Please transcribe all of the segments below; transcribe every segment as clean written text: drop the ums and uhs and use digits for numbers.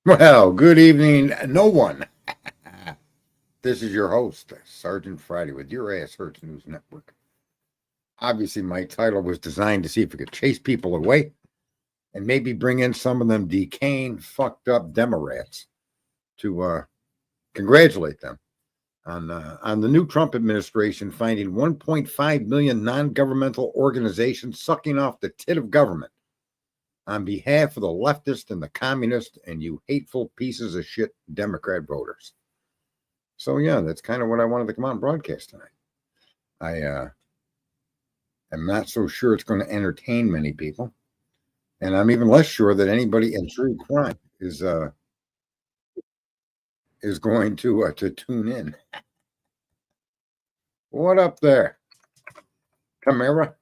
Well, good evening, no one. This is your host, Sergeant Friday, with your Ass Hurts News Network. Obviously, my title was designed to see if it could chase people away and maybe bring in some of them decaying, fucked up Democrats to congratulate them on the new Trump administration finding 1.5 million non-governmental organizations sucking off the tit of government on behalf of the leftist and the communist and you hateful pieces of shit Democrat voters. So yeah, that's kind of what I wanted to come on and broadcast tonight. I am not so sure it's going to entertain many people, and I'm even less sure that anybody in true crime is going to tune in. What up there, Camara?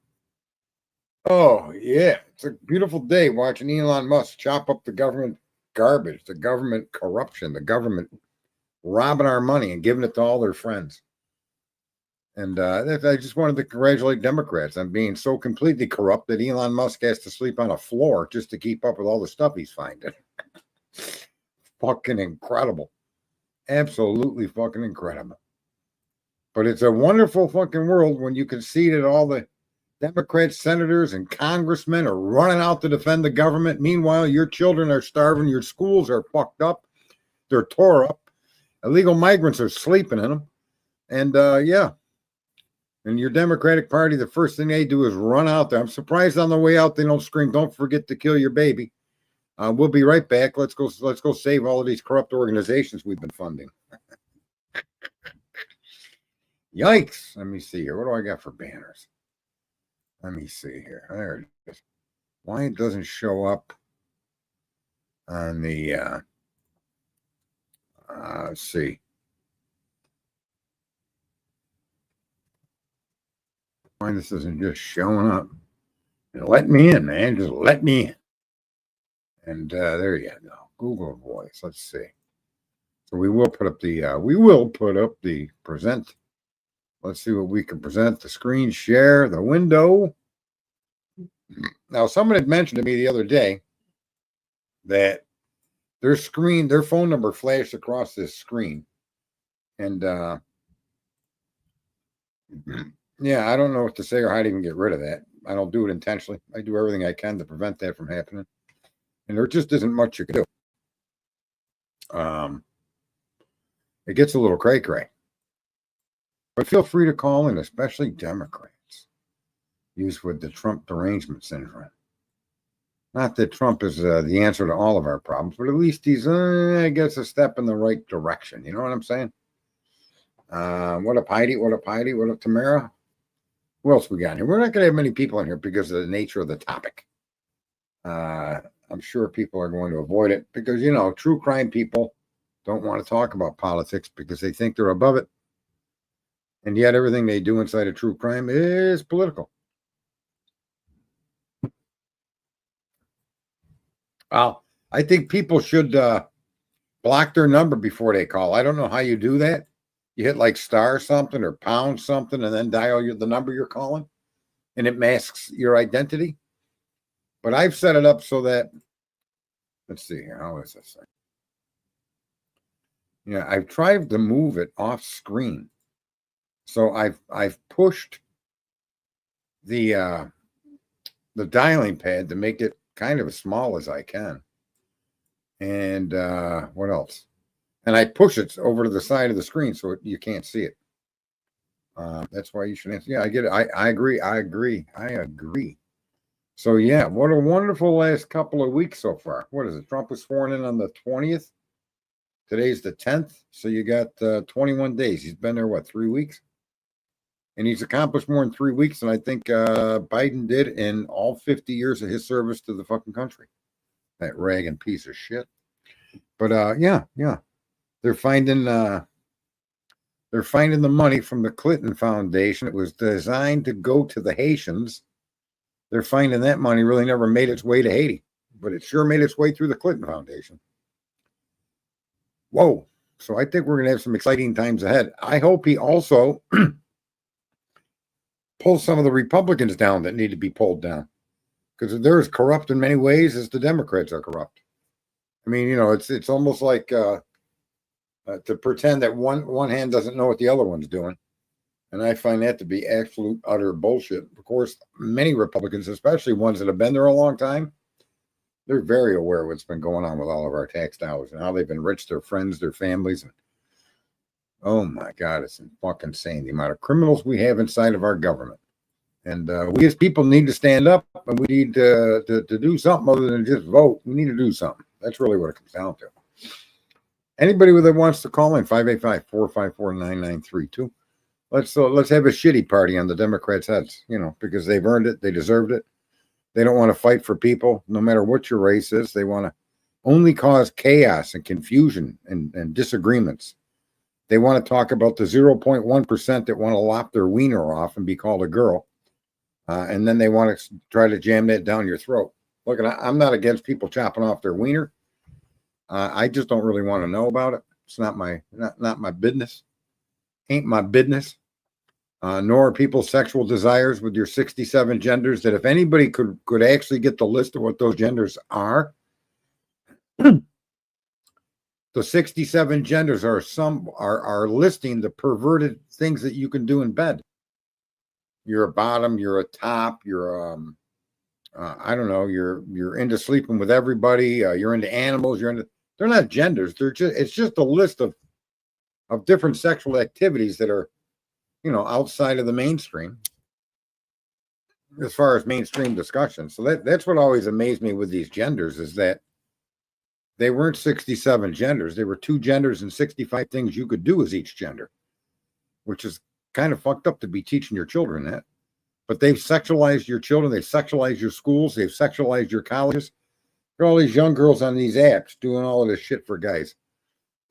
Oh yeah, it's a beautiful day watching Elon Musk chop up the government garbage, the government corruption, the government robbing our money and giving it to all their friends. And I just wanted to congratulate Democrats on being so completely corrupt that Elon Musk has to sleep on a floor just to keep up with all the stuff he's finding. Fucking incredible. Absolutely fucking incredible. But it's a wonderful fucking world when you can see that all the Democrats, senators, and congressmen are running out to defend the government. Meanwhile, your children are starving. Your schools are fucked up. They're tore up. Illegal migrants are sleeping in them. And yeah. And your Democratic Party, the first thing they do is run out there. I'm surprised on the way out they don't scream, "Don't forget to kill your baby." We'll be right back. Let's go save all of these corrupt organizations we've been funding. Yikes. Let me see here. What do I got for banners? Let me see here. There it is. Why it doesn't show up on the let's see. Why this isn't just showing up? Let me in, man. Just let me in. And there you go. Google Voice. Let's see. So we will put up the present. Let's see what we can present. The screen share, the window. Now, someone had mentioned to me the other day that their phone number flashed across this screen. And yeah, I don't know what to say or how to even get rid of that. I don't do it intentionally. I do everything I can to prevent that from happening. And there just isn't much you can do. It gets a little cray-cray. But feel free to call in, especially Democrats, used with the Trump derangement syndrome. Not that Trump is the answer to all of our problems, but at least he's, I guess, a step in the right direction. You know what I'm saying? What up, Heidi? What up, Heidi? What up, Tamara? Who else we got here? We're not going to have many people in here because of the nature of the topic. I'm sure people are going to avoid it because, you know, true crime people don't want to talk about politics because they think they're above it. And yet everything they do inside of true crime is political. Well, I think people should block their number before they call. I don't know how you do that. You hit like star something or pound something and then dial the number you're calling, and it masks your identity. But I've set it up so that, let's see here. How is this thing? Yeah, I've tried to move it off screen. So I've pushed the dialing pad to make it kind of as small as I can. And what else? And I push it over to the side of the screen so you can't see it. That's why you should answer. Yeah, I get it. I agree. So yeah, what a wonderful last couple of weeks so far. What is it? Trump was sworn in on the 20th. Today's the 10th. So you got 21 days. He's been there, 3 weeks? And he's accomplished more in 3 weeks than I think Biden did in all 50 years of his service to the fucking country. That ragging piece of shit. But yeah. They're finding the money from the Clinton Foundation. It was designed to go to the Haitians. They're finding that money really never made its way to Haiti, but it sure made its way through the Clinton Foundation. Whoa. So I think we're going to have some exciting times ahead. I hope he also pulls some of the Republicans down that need to be pulled down, because they're as corrupt in many ways as the Democrats are corrupt. I mean, it's almost like to pretend that one hand doesn't know what the other one's doing. And I find that to be absolute utter bullshit. Of course, many Republicans, especially ones that have been there a long time, they're very aware of what's been going on with all of our tax dollars and how they've enriched their friends, their families. And oh my God, it's fucking insane the amount of criminals we have inside of our government. And we as people need to stand up, and we need to do something other than just vote. We need to do something. That's really what it comes down to. Anybody that wants to call in, 585-454-9932. Let's have a shitty party on the Democrats' heads, because they've earned it. They deserved it. They don't want to fight for people, no matter what your race is. They want to only cause chaos and confusion and disagreements. They want to talk about the 0.1% that want to lop their wiener off and be called a girl. And then they want to try to jam that down your throat. Look, I'm not against people chopping off their wiener. I just don't really want to know about it. It's not my business. Ain't my business. Nor are people's sexual desires with your 67 genders. That if anybody could actually get the list of what those genders are, the 67 genders are listing the perverted things that you can do in bed. You're a bottom, you're a top, you're I don't know, you're into sleeping with everybody, you're into animals, they're not genders, it's just a list of different sexual activities that are, outside of the mainstream as far as mainstream discussion. So that's what always amazed me with these genders, is that they weren't 67 genders. They were 2 genders and 65 things you could do as each gender, which is kind of fucked up to be teaching your children that. But they've sexualized your children. They've sexualized your schools. They've sexualized your colleges. There are all these young girls on these apps doing all of this shit for guys.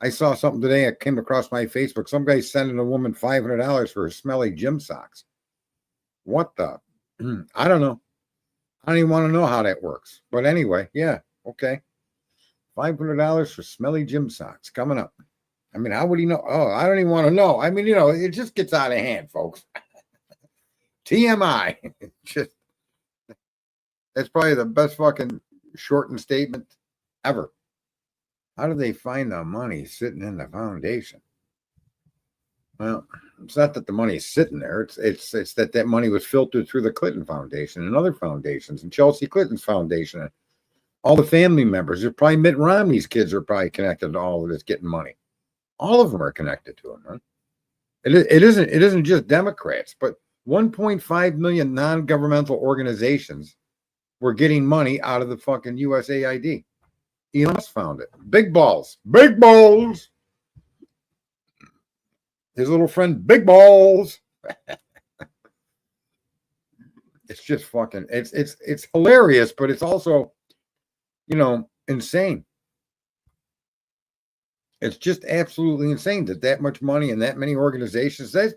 I saw something today. I came across my Facebook. Some guy's sending a woman $500 for her smelly gym socks. What the? I don't know. I don't even want to know how that works. But anyway, yeah, okay. $500 for smelly gym socks coming up. I mean, how would he know? Oh, I don't even want to know. I mean, it just gets out of hand, folks. TMI. That's probably the best fucking shortened statement ever. How do they find the money sitting in the foundation? Well, it's not that the money is sitting there. It's that money was filtered through the Clinton Foundation and other foundations and Chelsea Clinton's foundation and all the family members. There's probably Mitt Romney's kids are probably connected to all of this getting money. All of them are connected to him, right? It isn't just Democrats, but 1.5 million non-governmental organizations were getting money out of the fucking USAID. Elon Musk found it. Big balls. Big balls. His little friend, big balls. It's just fucking, it's hilarious, but it's also, insane. It's just absolutely insane that much money and that many organizations, that's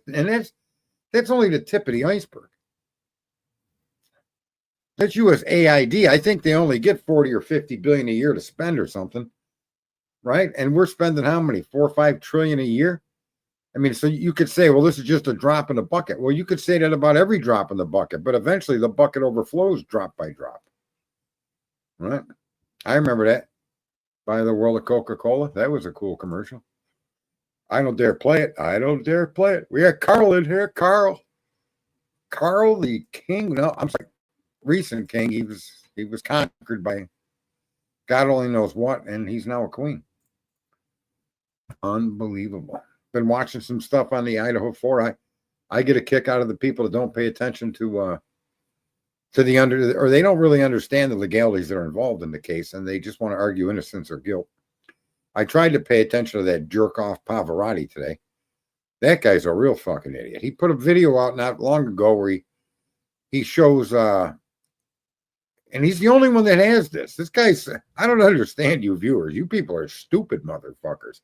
only the tip of the iceberg. That's USAID. I think they only get 40 or 50 billion a year to spend or something, right? And we're spending how many? 4 or 5 trillion a year? I mean, so you could say, well, this is just a drop in the bucket. Well, you could say that about every drop in the bucket, but eventually the bucket overflows drop by drop, right? I remember that. Buy the world of Coca-Cola. That was a cool commercial. I don't dare play it. I don't dare play it. We got Carl in here. Carl the king. No, I'm sorry. Recent king. He was conquered by God only knows what, and he's now a queen. Unbelievable. Been watching some stuff on the Idaho 4. I get a kick out of the people that don't pay attention to the or they don't really understand the legalities that are involved in the case, and they just want to argue innocence or guilt. I tried to pay attention to that jerk off Pavarotti today. That guy's a real fucking idiot. He put a video out not long ago where he shows and he's the only one that has this. This guy's, I don't understand you viewers. You people are stupid motherfuckers.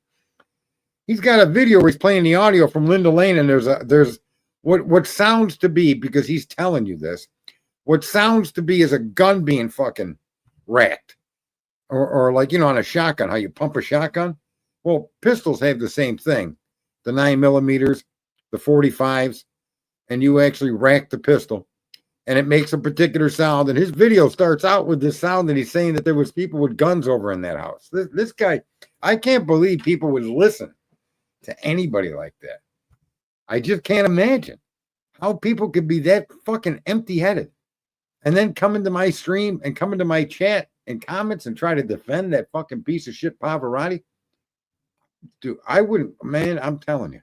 He's got a video where he's playing the audio from Linda Lane, and there's what sounds to be, because he's telling you this, what sounds to be is a gun being fucking racked. Or like, on a shotgun, how you pump a shotgun. Well, pistols have the same thing. The 9mm, the 45s, and you actually rack the pistol. and it makes a particular sound. And his video starts out with this sound, and he's saying that there was people with guns over in that house. This guy, I can't believe people would listen to anybody like that. I just can't imagine how people could be that fucking empty-headed and then come into my stream and come into my chat and comments and try to defend that fucking piece of shit Pavarotti. Dude, I wouldn't, man, I'm telling you,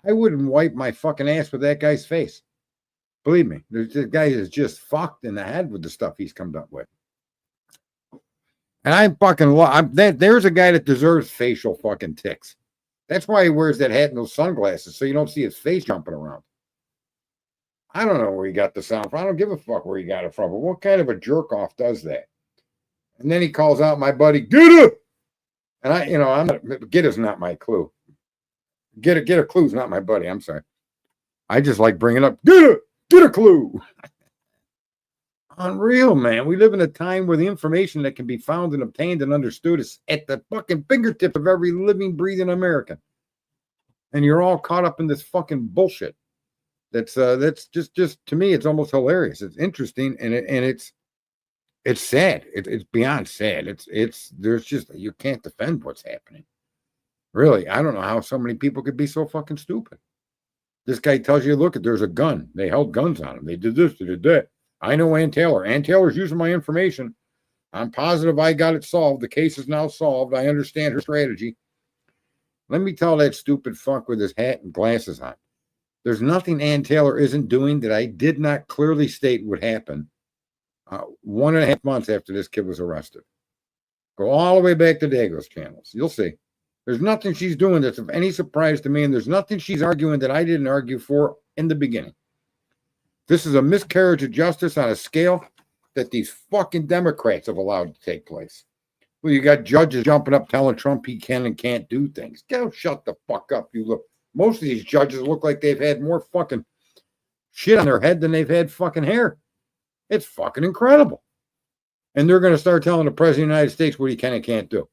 I wouldn't wipe my fucking ass with that guy's face. Believe me, this guy is just fucked in the head with the stuff he's come up with. And I fucking love that. There's a guy that deserves facial fucking ticks. That's why he wears that hat and those sunglasses, so you don't see his face jumping around. I don't know where he got the sound from. I don't give a fuck where he got it from. But what kind of a jerk off does that? And then he calls out my buddy, get it. And I'm not, get is not my clue. Get a clue is not my buddy. I'm sorry. I just like bringing up, get a clue. Unreal, man. We live in a time where the information that can be found and obtained and understood is at the fucking fingertip of every living, breathing American. And you're all caught up in this fucking bullshit. That's just to me, it's almost hilarious. It's interesting, and it's sad. It's beyond sad. There's just, you can't defend what's happening. Really, I don't know how so many people could be so fucking stupid. This guy tells you, look, there's a gun. They held guns on him. They did this, they did that. I know Ann Taylor. Ann Taylor's using my information. I'm positive I got it solved. The case is now solved. I understand her strategy. Let me tell that stupid fuck with his hat and glasses on. There's nothing Ann Taylor isn't doing that I did not clearly state would happen 1.5 months after this kid was arrested. Go all the way back to Dago's channels. You'll see. There's nothing she's doing that's of any surprise to me, and there's nothing she's arguing that I didn't argue for in the beginning. This is a miscarriage of justice on a scale that these fucking Democrats have allowed to take place. Well, you got judges jumping up telling Trump he can and can't do things. Go shut the fuck up, you look. Most of these judges look like they've had more fucking shit on their head than they've had fucking hair. It's fucking incredible. And they're going to start telling the president of the United States what he can and can't do.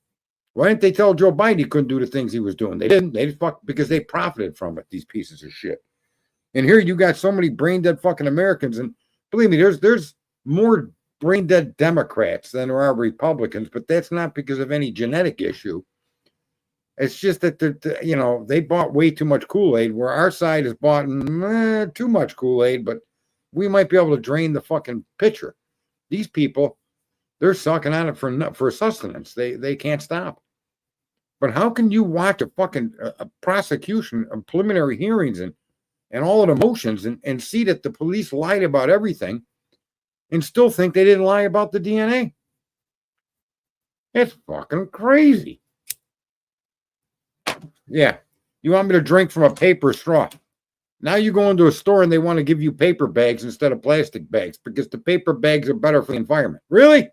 Why didn't they tell Joe Biden he couldn't do the things he was doing? They didn't. They just fuck because they profited from it, these pieces of shit. And here you got so many brain dead fucking Americans. And believe me, there's more brain dead Democrats than there are Republicans, but that's not because of any genetic issue. It's just that they bought way too much Kool-Aid, where our side has bought too much Kool-Aid, but we might be able to drain the fucking pitcher. These people, they're sucking on it for sustenance. They can't stop. But how can you watch a fucking prosecution of preliminary hearings and all of the motions and see that the police lied about everything and still think they didn't lie about the DNA? It's fucking crazy. Yeah. You want me to drink from a paper straw? Now you go into a store and they want to give you paper bags instead of plastic bags because the paper bags are better for the environment. Really?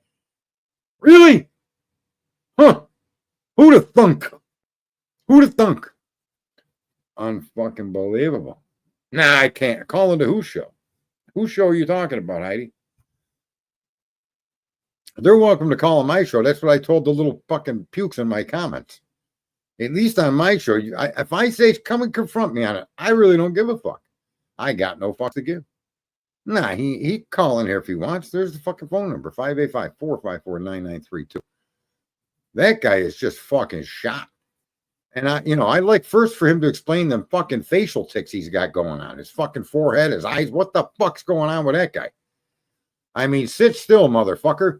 Really? Huh. Who'd have thunk? Who'd have thunk? Unfucking believable. Nah, I can't. Call into whose show? Whose show are you talking about, Heidi? They're welcome to call on my show. That's what I told the little fucking pukes in my comments. At least on my show, if I say come and confront me on it, I really don't give a fuck. I got no fuck to give. Nah, he call in here if he wants. There's the fucking phone number, 585-454-9932. That guy is just fucking shot. And I like first for him to explain them fucking facial tics he's got going on. His fucking forehead, his eyes. What the fuck's going on with that guy? I mean, sit still, motherfucker.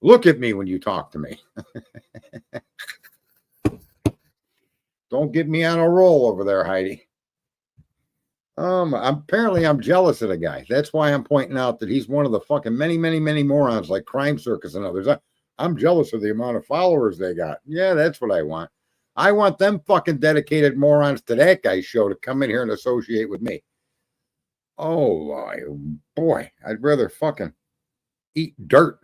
Look at me when you talk to me. Don't get me on a roll over there, Heidi. Apparently I'm jealous of the guy. That's why I'm pointing out that he's one of the fucking many, many, many morons like Crime Circus and others. I'm jealous of the amount of followers they got. Yeah, that's what I want. I want them fucking dedicated morons to that guy's show to come in here and associate with me. Oh, boy. I'd rather fucking eat dirt.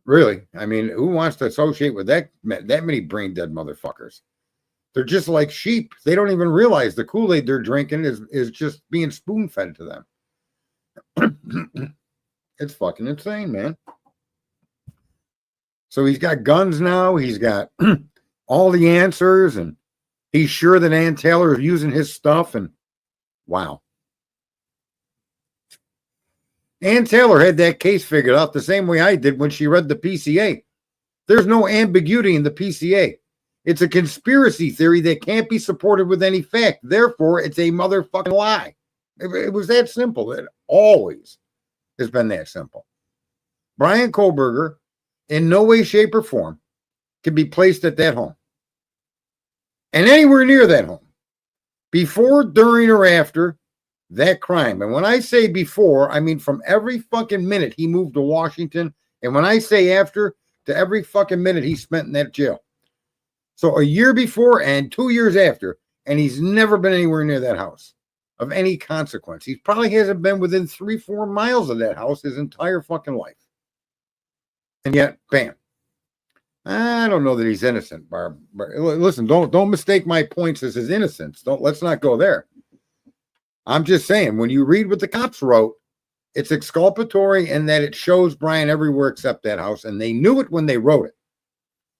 Really? I mean, who wants to associate with that many brain dead motherfuckers? They're just like sheep. They don't even realize the Kool-Aid they're drinking is just being spoon-fed to them. It's fucking insane, man. So he's got guns now. He's got all the answers, and he's sure that Ann Taylor is using his stuff. And wow. Ann Taylor had that case figured out the same way I did when she read the PCA. There's no ambiguity in the PCA. It's a conspiracy theory that can't be supported with any fact. Therefore, it's a motherfucking lie. It was that simple. It always has been that simple. Brian Kohlberger, in no way, shape, or form, can be placed at that home. And anywhere near that home. Before, during, or after that crime. And when I say before, I mean from every fucking minute he moved to Washington. And when I say after, to every fucking minute he spent in that jail. So a year before and 2 years after, and he's never been anywhere near that house of any consequence. He probably hasn't been within 3-4 miles of that house his entire fucking life. And yet, bam. I don't know that he's innocent, Barb. Listen, don't mistake my points as his innocence. Let's not go there. I'm just saying, when you read what the cops wrote, it's exculpatory in that it shows Brian everywhere except that house, and they knew it when they wrote it.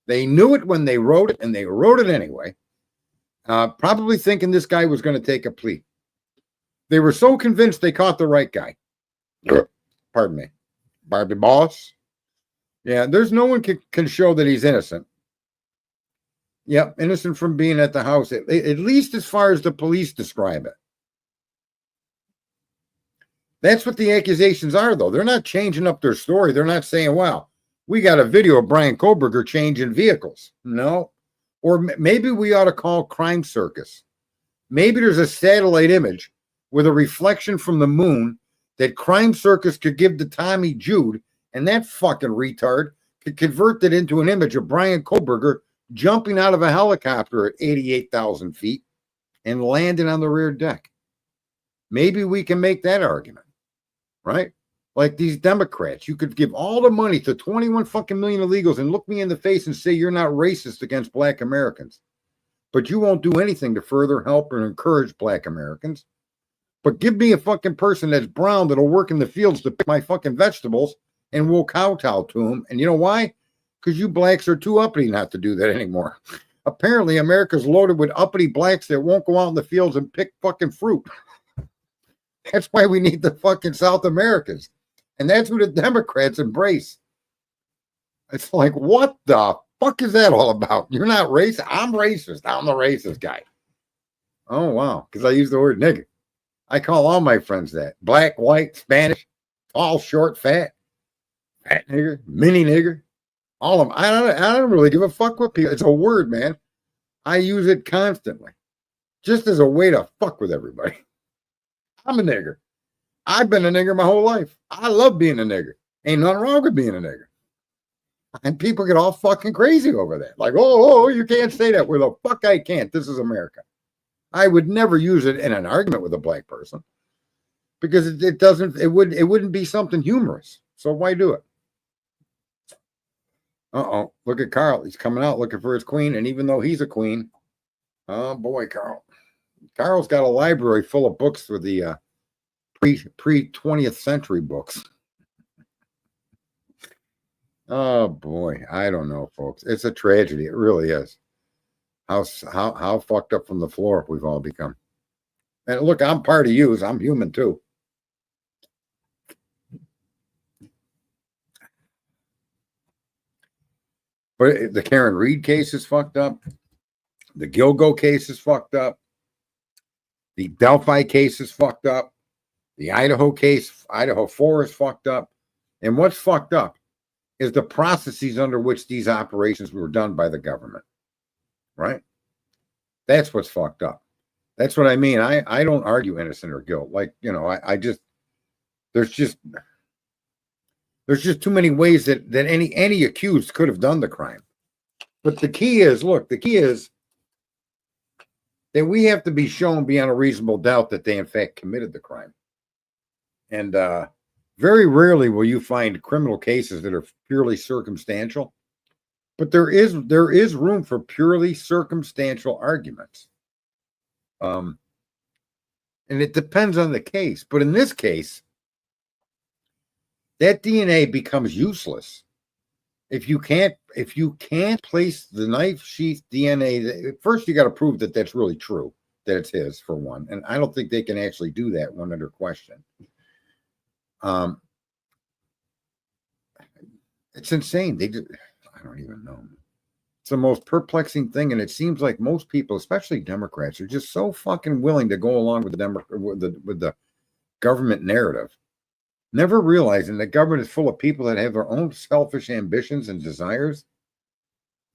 They knew it when they wrote it, and they wrote it anyway, probably thinking this guy was going to take a plea. They were so convinced they caught the right guy. Pardon me. Barbie boss. Yeah, there's no one can show that he's innocent. Yep, innocent from being at the house, at least as far as the police describe it. That's what the accusations are, though. They're not changing up their story. They're not saying, wow, we got a video of Brian Kohlberger changing vehicles. No. Or maybe we ought to call Crime Circus. Maybe there's a satellite image with a reflection from the moon that Crime Circus could give to Tommy Jude, and that fucking retard could convert that into an image of Brian Kohlberger jumping out of a helicopter at 88,000 feet and landing on the rear deck. Maybe we can make that argument, right? Like these Democrats, you could give all the money to 21 fucking million illegals and look me in the face and say you're not racist against Black Americans, but you won't do anything to further help or encourage Black Americans. But give me a fucking person that's brown that'll work in the fields to pick my fucking vegetables, and we'll kowtow to them. And you know why? Because you blacks are too uppity not to do that anymore. Apparently, America's loaded with uppity blacks that won't go out in the fields and pick fucking fruit. That's why we need the fucking South Americans. And that's what the Democrats embrace. It's like, what the fuck is that all about? You're not racist? I'm racist. I'm the racist guy. Oh, wow. Because I use the word nigger. I call all my friends that. Black, white, Spanish, tall, short, fat nigger, mini nigger. All of them. I don't really give a fuck what people. It's a word, man. I use it constantly. Just as a way to fuck with everybody. I'm a nigger. I've been a nigger my whole life. I love being a nigger. Ain't nothing wrong with being a nigger. And people get all fucking crazy over that. Like, oh, you can't say that. Where the fuck I can't. This is America. I would never use it in an argument with a black person because it wouldn't be something humorous. So why do it? Uh-oh. Look at Carl. He's coming out looking for his queen. And even though he's a queen, oh boy, Carl. Carl's got a library full of books for the pre-20th century books. Oh boy, I don't know, folks. It's a tragedy. It really is. How fucked up from the floor we've all become. And look, I'm part of you. I'm human too. But the Karen Reed case is fucked up. The Gilgo case is fucked up. The Delphi case is fucked up. The Idaho case, Idaho 4 is fucked up. And what's fucked up is the processes under which these operations were done by the government. Right? That's what's fucked up. That's what I mean. I don't argue innocent or guilt. Like, you know, there's just too many ways that any accused could have done the crime. But the key is that we have to be shown beyond a reasonable doubt that they in fact committed the crime. And very rarely will you find criminal cases that are purely circumstantial. But there is room for purely circumstantial arguments. And it depends on the case. But in this case, that DNA becomes useless if you can't place the knife sheath DNA. First, you got to prove that that's really true, that it's his, for one. And I don't think they can actually do that one under question. It's insane. I don't even know. It's the most perplexing thing, and it seems like most people, especially Democrats, are just so fucking willing to go along with the government narrative, never realizing that government is full of people that have their own selfish ambitions and desires,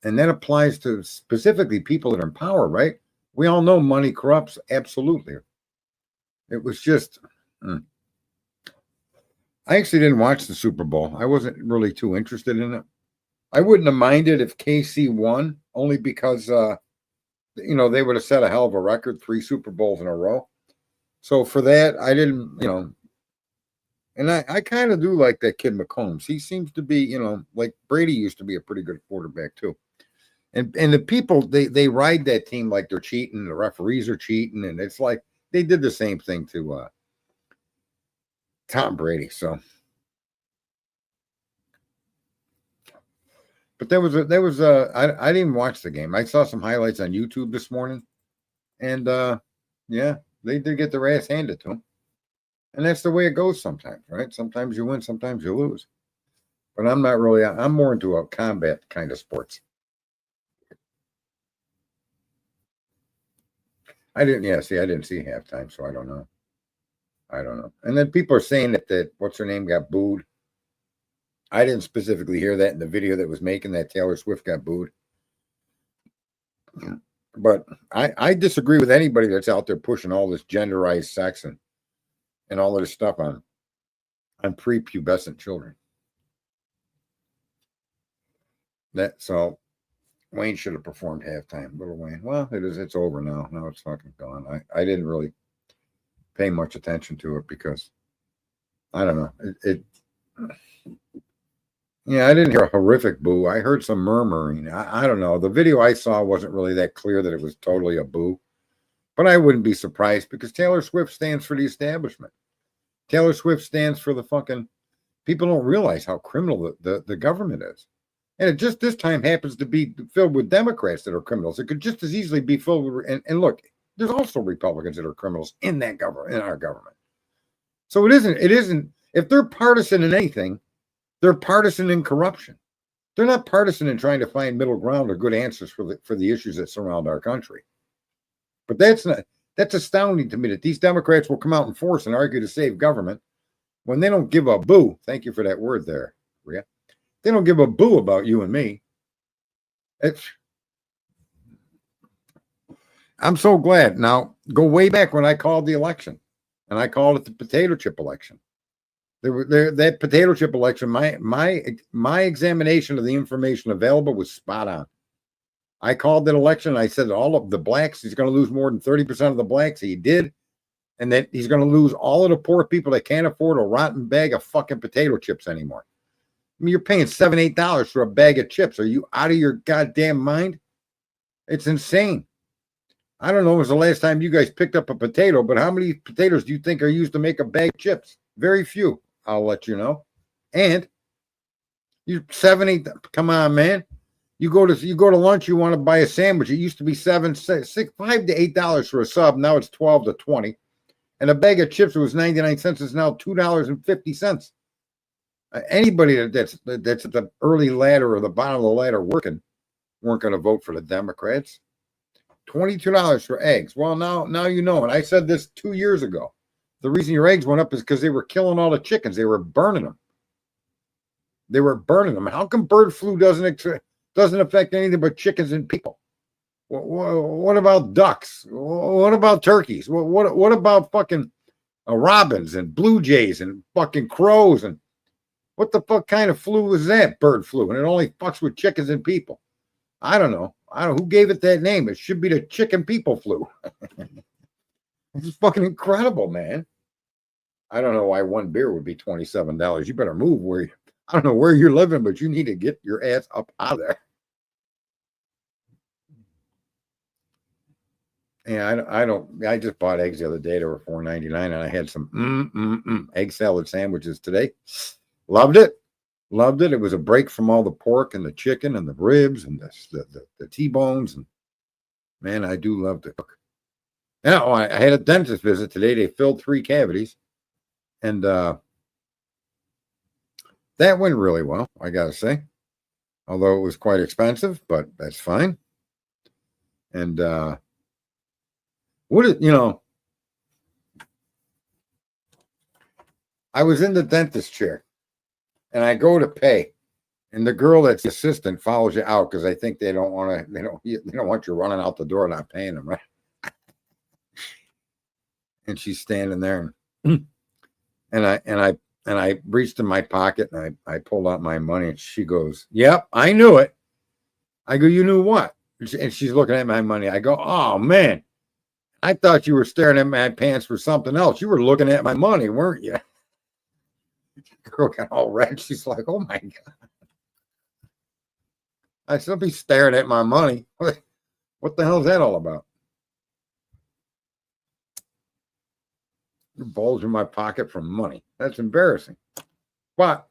and that applies to specifically people that are in power. Right? We all know money corrupts. Absolutely. It was just. I actually didn't watch the Super Bowl. I wasn't really too interested in it. I wouldn't have minded if KC won, only because they would have set a hell of a record, 3 Super Bowls in a row. So for that, I didn't, and I kind of do like that kid McCombs. He seems to be, like Brady used to be a pretty good quarterback too. And the people they ride that team like they're cheating, the referees are cheating, and it's like they did the same thing to Tom Brady. So, but I didn't even watch the game. I saw some highlights on YouTube this morning, and yeah, they did get their ass handed to them, and that's the way it goes sometimes, right? Sometimes you win, sometimes you lose. But I'm not really. I'm more into a combat kind of sports. I didn't see halftime, so I don't know. And then people are saying that what's her name got booed. I didn't specifically hear that in the video that was making that Taylor Swift got booed. But I disagree with anybody that's out there pushing all this genderized sex and all of this stuff on prepubescent children. So Wayne should have performed halftime. Little Wayne. Well, it's over now. Now it's fucking gone. I didn't really pay much attention to it because I don't know. Yeah, I didn't hear a horrific boo. I heard some murmuring. I don't know. The video I saw wasn't really that clear that it was totally a boo. But I wouldn't be surprised because Taylor Swift stands for the establishment. Taylor Swift stands for the fucking people don't realize how criminal the government is. And it just this time happens to be filled with Democrats that are criminals. It could just as easily be filled with, and look, there's also Republicans that are criminals in our government. So it isn't, if they're partisan in anything, they're partisan in corruption. They're not partisan in trying to find middle ground or good answers for the issues that surround our country. But that's astounding to me that these Democrats will come out in force and argue to save government when they don't give a boo. Thank you for that word there, Rhea. They don't give a boo about you and me. I'm so glad. Now, go way back when I called the election, and I called it the potato chip election. That potato chip election, my examination of the information available was spot on. I called that election. I said all of the blacks, he's going to lose more than 30% of the blacks. He did. And that he's going to lose all of the poor people that can't afford a rotten bag of fucking potato chips anymore. I mean, you're paying $7, $8 for a bag of chips. Are you out of your goddamn mind? It's insane. I don't know when was the last time you guys picked up a potato, but how many potatoes do you think are used to make a bag of chips? Very few. I'll let you know. And you $7, $8. Come on, man. You go to lunch. You want to buy a sandwich. It used to be $5 to $8 for a sub. Now it's $12 to $20. And a bag of chips was 99 cents. Is now $2.50. Anybody that's at the early ladder or the bottom of the ladder working weren't going to vote for the Democrats. $22 for eggs. Well, now you know. And I said this 2 years ago. The reason your eggs went up is because they were killing all the chickens. They were burning them. How come bird flu doesn't affect anything but chickens and people? What about ducks? What about turkeys? What about fucking robins and blue jays and fucking crows? And what the fuck kind of flu is that? Bird flu. And it only fucks with chickens and people. I don't know. Who gave it that name. It should be the chicken people flu. It's fucking incredible, man. I don't know why one beer would be $27. You better move I don't know where you're living, but you need to get your ass up out of there. Yeah, I just bought eggs the other day. They were $4.99, and I had some egg salad sandwiches today. Loved it. It was a break from all the pork and the chicken and the ribs and the T-bones. And man, I do love to cook. Now, I had a dentist visit today. They filled 3 cavities. And That went really well, I gotta say. Although it was quite expensive, but that's fine. And I was in the dentist chair and I go to pay, and the girl that's the assistant follows you out because I think they don't want to. They don't want you running out the door not paying them, right? And she's standing there, and I reached in my pocket and I pulled out my money, and she goes, "Yep, I knew it." I go, "You knew what?" And she's looking at my money. I go, "Oh man, I thought you were staring at my pants for something else. You were looking at my money, weren't you?" The girl got all red. She's like, "Oh my god!" I still be staring at my money. What the hell is that all about? You bulge in my pocket for money. That's embarrassing. But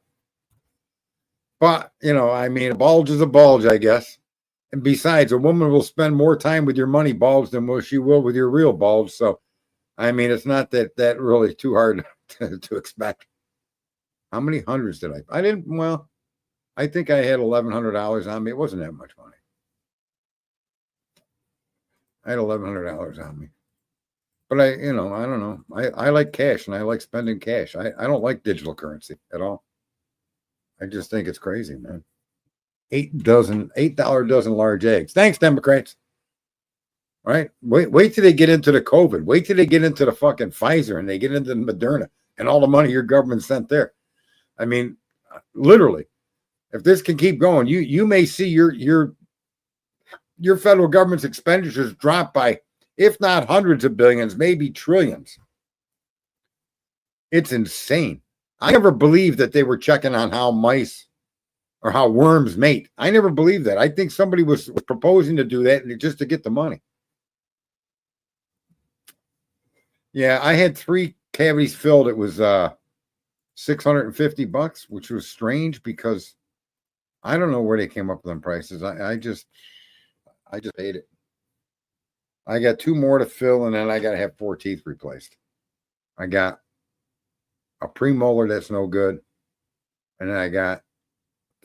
I mean, a bulge is a bulge, I guess. And besides, a woman will spend more time with your money bulge than she will with your real bulge. So, I mean, it's not that really too hard to expect. How many hundreds did I? I didn't. Well, I think I had $1,100 on me. It wasn't that much money. I had $1,100 on me. But I don't know. I like cash and I like spending cash. I don't like digital currency at all. I just think it's crazy, man. $8 dozen large eggs. Thanks, Democrats. Right? Wait till they get into the COVID. Wait till they get into the fucking Pfizer and they get into the Moderna and all the money your government sent there. I mean, literally, if this can keep going, you may see your federal government's expenditures drop by, if not hundreds of billions, maybe trillions. It's insane. I never believed that they were checking on how mice or how worms mate. I never believed that. I think somebody was proposing to do that just to get the money. Yeah, I had 3 cavities filled. It was $650, which was strange because I don't know where they came up with them prices. I just paid it. I got 2 more to fill, and then I got to have 4 teeth replaced. I got a premolar that's no good, and then I got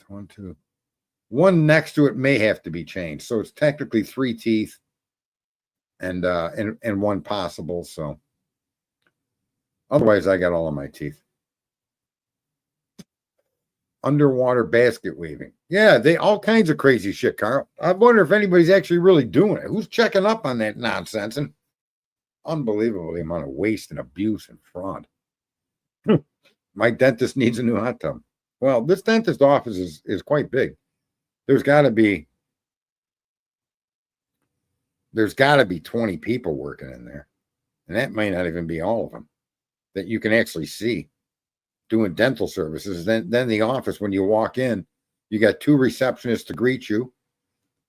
1, 2. One next to it may have to be changed, so it's technically 3 teeth, and 1 possible. So otherwise, I got all of my teeth. Underwater basket weaving. Yeah, they all kinds of crazy shit, Carl. I wonder if anybody's actually really doing it. Who's checking up on that nonsense? And unbelievable the amount of waste and abuse and fraud. My dentist needs a new hot tub. Well, this dentist office is quite big. There's got to be 20 people working in there. And that may not even be all of them that you can actually see doing dental services. Then the office, when you walk in, you got 2 receptionists to greet you.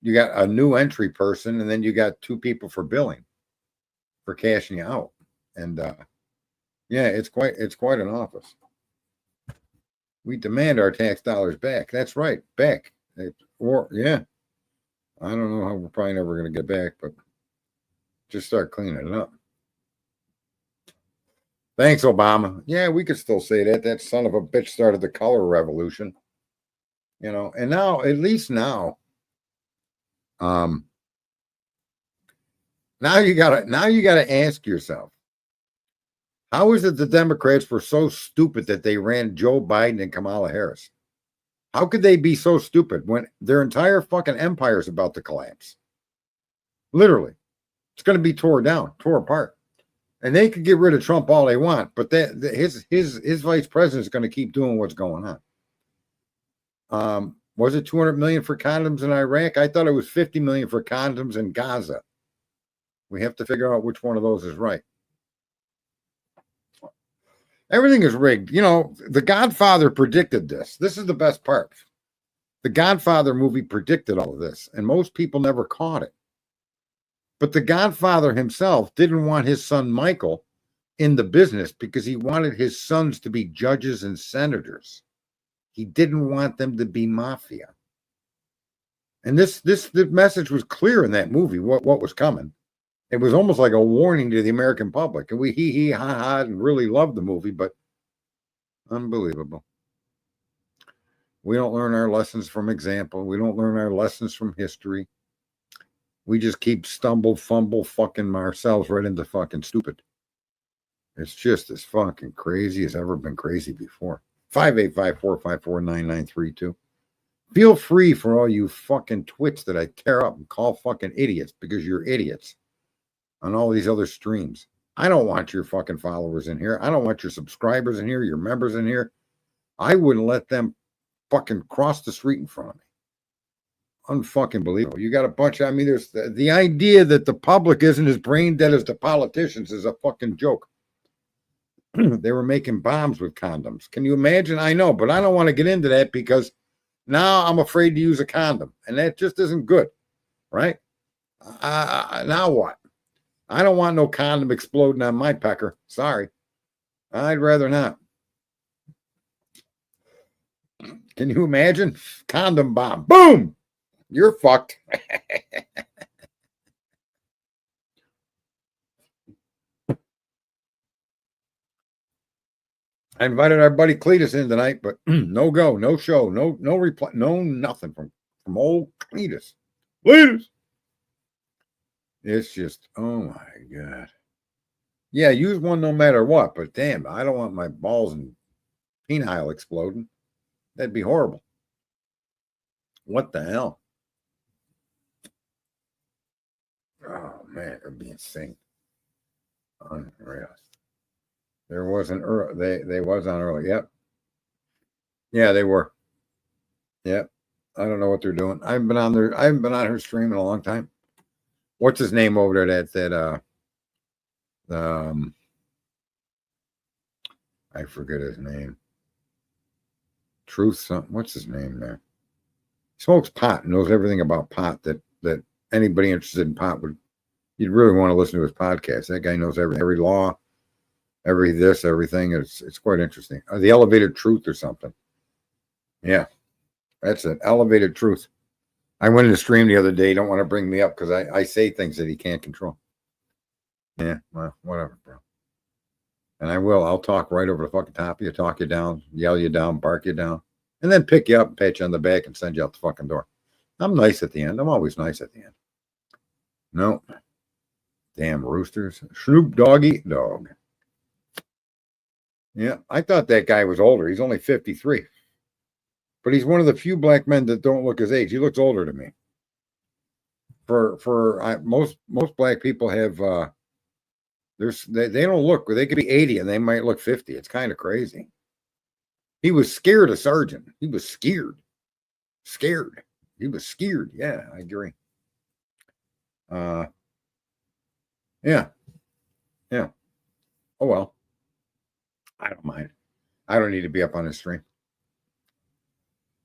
You got a new entry person, and then you got 2 people for billing, for cashing you out. And yeah, it's quite an office. We demand our tax dollars back. That's right, back. Or yeah, I don't know how we're probably never going to get back, but just start cleaning it up. Thanks, Obama. Yeah, we could still say that. That son of a bitch started the color revolution. And now, at least now, now you gotta ask yourself, how is it the Democrats were so stupid that they ran Joe Biden and Kamala Harris? How could they be so stupid when their entire fucking empire is about to collapse? Literally, it's going to be tore apart. And they could get rid of Trump all they want, but his vice president is going to keep doing what's going on. Was it 200 million for condoms in Iraq? I thought it was 50 million for condoms in Gaza. We have to figure out which one of those is right. Everything is rigged. The Godfather predicted this. This is the best part. The Godfather movie predicted all of this, and most people never caught it. But the Godfather himself didn't want his son Michael in the business because he wanted his sons to be judges and senators. He didn't want them to be mafia. And the message was clear in that movie, what was coming. It was almost like a warning to the American public. And we hee ha ha and really loved the movie, but unbelievable. We don't learn our lessons from example. We don't learn our lessons from history. We just keep stumble, fumble, fucking ourselves right into fucking stupid. It's just as fucking crazy as ever been crazy before. 585-454-9932. Feel free for all you fucking twits that I tear up and call fucking idiots because you're idiots on all these other streams. I don't want your fucking followers in here. I don't want your subscribers in here, your members in here. I wouldn't let them fucking cross the street in front of me. Unfucking believable. You got a bunch of, I mean, there's the idea that the public isn't as brain dead as the politicians is a fucking joke. They were making bombs with condoms. Can you imagine? I know, but I don't want to get into that because now I'm afraid to use a condom, and that just isn't good, right? Now what? I don't want no condom exploding on my pecker. Sorry. I'd rather not. Can you imagine? Condom bomb. Boom! You're fucked. I invited our buddy Cletus in tonight, but no go, no show, no reply, no nothing from old Cletus. Cletus. It's just, oh my God. Yeah, use one no matter what, but damn, I don't want my balls and penile exploding. That'd be horrible. What the hell? Oh man, it'd be insane. Unreal. There was an early, they was on early. Yep. Yeah, they were. Yep. I don't know what they're doing. I haven't been on her stream in a long time. What's his name over there? I forget his name. Truth something. What's his name there? He smokes pot, knows everything about pot that anybody interested in pot would, you'd really want to listen to his podcast. That guy knows every law, everything. It's quite interesting. The Elevated Truth or something. Yeah, that's it. Elevated Truth. I went in the stream the other day. Don't want to bring me up because I say things that he can't control. Yeah, well, whatever, bro. And I will. I'll talk right over the fucking top of you, talk you down, yell you down, bark you down, and then pick you up and pat you on the back and send you out the fucking door. I'm nice at the end. I'm always nice at the end. No. Damn roosters. Snoop Doggy Dog. Yeah, I thought that guy was older. He's only 53. But he's one of the few black men that don't look his age. He looks older to me. Most black people have they don't look, they could be 80 and they might look 50. It's kind of crazy. He was scared of Sergeant. He was scared. He was scared. Yeah, I agree. Yeah. Oh well. I don't mind. I don't need to be up on the stream.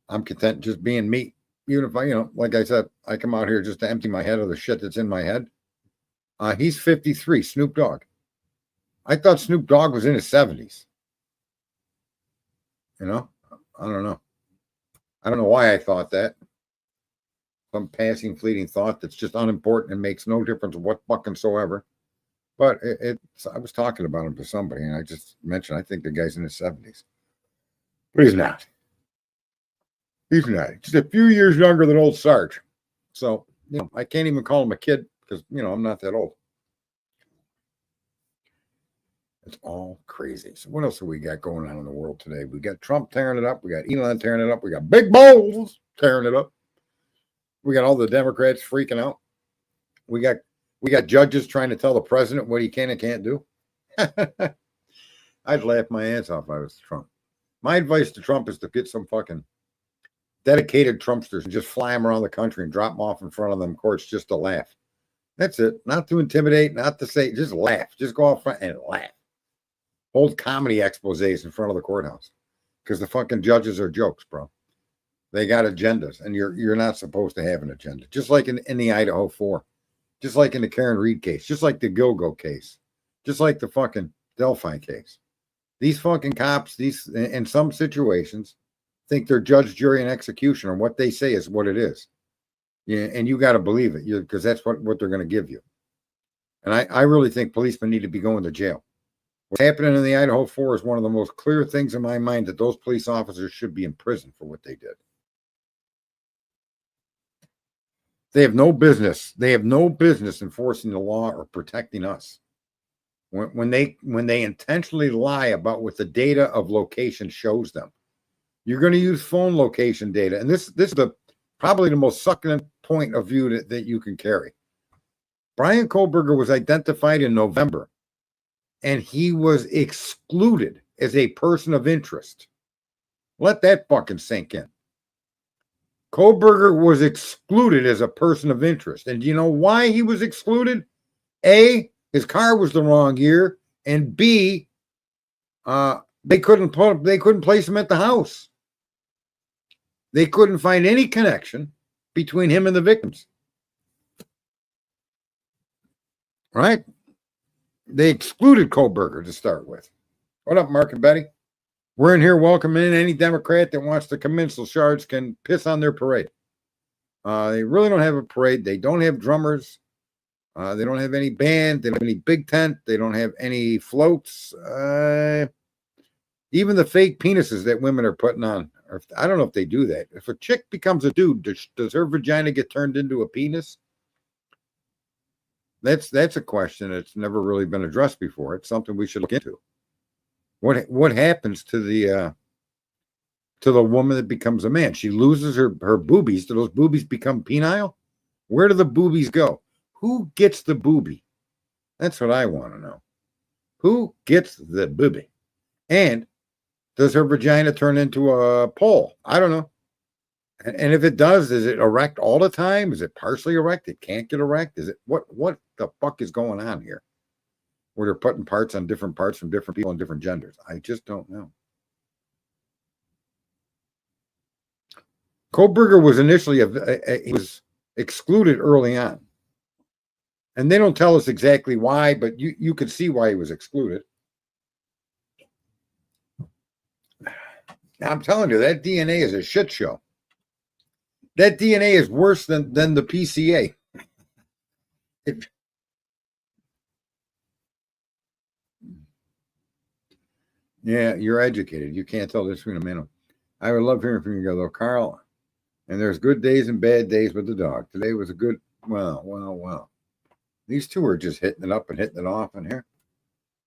I'm content just being me. Even if like I said, I come out here just to empty my head of the shit that's in my head. He's 53, Snoop Dogg. I thought Snoop Dogg was in his 70s. I don't know. I don't know why I thought that. Some passing, fleeting thought that's just unimportant and makes no difference what fucking soever. But I was talking about him to somebody, and I just mentioned I think the guy's in his 70s. But he's not. He's not. Just a few years younger than old Sarge. So, I can't even call him a kid because, I'm not that old. It's all crazy. So what else have we got going on in the world today? We got Trump tearing it up. We got Elon tearing it up. We got Big Bowls tearing it up. We got all the Democrats freaking out. We got judges trying to tell the president what he can and can't do. I'd laugh my ass off if I was Trump. My advice to Trump is to get some fucking dedicated Trumpsters and just fly them around the country and drop them off in front of them courts just to laugh. That's it. Not to intimidate, not to say, just laugh. Just go out front and laugh. Hold comedy exposés in front of the courthouse because the fucking judges are jokes, bro. They got agendas, and you're not supposed to have an agenda. Just like in the Idaho 4, just like in the Karen Reed case, just like the Gilgo case, just like the fucking Delphi case. These fucking cops, in some situations, think they're judge, jury, and execution, or what they say is what it is. Yeah, and you got to believe it, because that's what they're going to give you. And I really think policemen need to be going to jail. What's happening in the Idaho 4 is one of the most clear things in my mind that those police officers should be in prison for what they did. They have no business. They have no business enforcing the law or protecting us. When they intentionally lie about what the data of location shows them, you're going to use phone location data, and this is probably the most succulent point of view that you can carry. Brian Kohlberger was identified in November, and he was excluded as a person of interest. Let that fucking sink in. Kohlberger was excluded as a person of interest. And do you know why he was excluded? A, his car was the wrong year, and B, they couldn't place him at the house. They couldn't find any connection between him and the victims. Right? They excluded Kohlberger to start with. What up, Mark and Betty? We're in here welcoming any Democrat that wants to come in so Shards can piss on their parade. They really don't have a parade. They don't have drummers. They don't have any band. They don't have any big tent. They don't have any floats. Even the fake penises that women are putting on. I don't know if they do that. If a chick becomes a dude, does her vagina get turned into a penis? That's a question that's never really been addressed before. It's something we should look into. What happens to the woman that becomes a man? She loses her boobies. Do those boobies become penile? Where do the boobies go? Who gets the boobie? That's what I want to know. Who gets the boobie? And does her vagina turn into a pole? I don't know. And if it does, is it erect all the time? Is it partially erect? It can't get erect? Is it what the fuck is going on here? Where they're putting parts on different parts from different people and different genders. I just don't know. Kohlberger was initially he was excluded early on. And they don't tell us exactly why, but you could see why he was excluded. I'm telling you, that DNA is a shit show. That DNA is worse than the PCA. Yeah, you're educated. You can't tell this between a man. I would love hearing from you, though, Carl. And there's good days and bad days with the dog. Today was a good, well. These two are just hitting it up and hitting it off in here.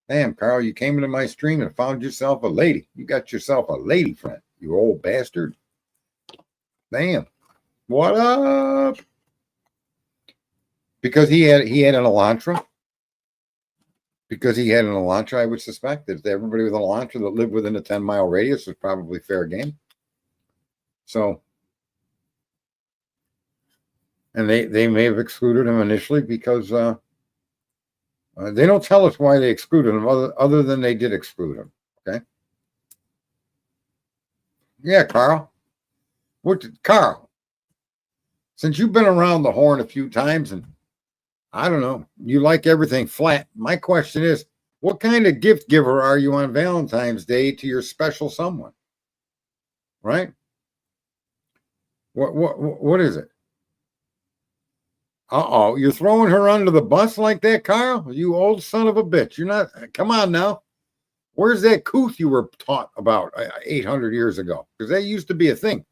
Damn, Carl, you came into my stream and found yourself a lady. You got yourself a lady friend, you old bastard. Damn. What up? Because he had an Elantra. Because he had an Elantra, I would suspect that everybody with an Elantra that lived within a 10-mile radius was probably fair game. So, and they may have excluded him initially because they don't tell us why they excluded him other than they did exclude him. Okay. Yeah, Carl. Carl, since you've been around the horn a few times and I don't know, you like everything flat. My question is, what kind of gift giver are you on Valentine's Day to your special someone? Right? What is it? Uh-oh, you're throwing her under the bus like that, Carl? You old son of a bitch. You're not, come on now. Where's that couth you were taught about 800 years ago? Because that used to be a thing.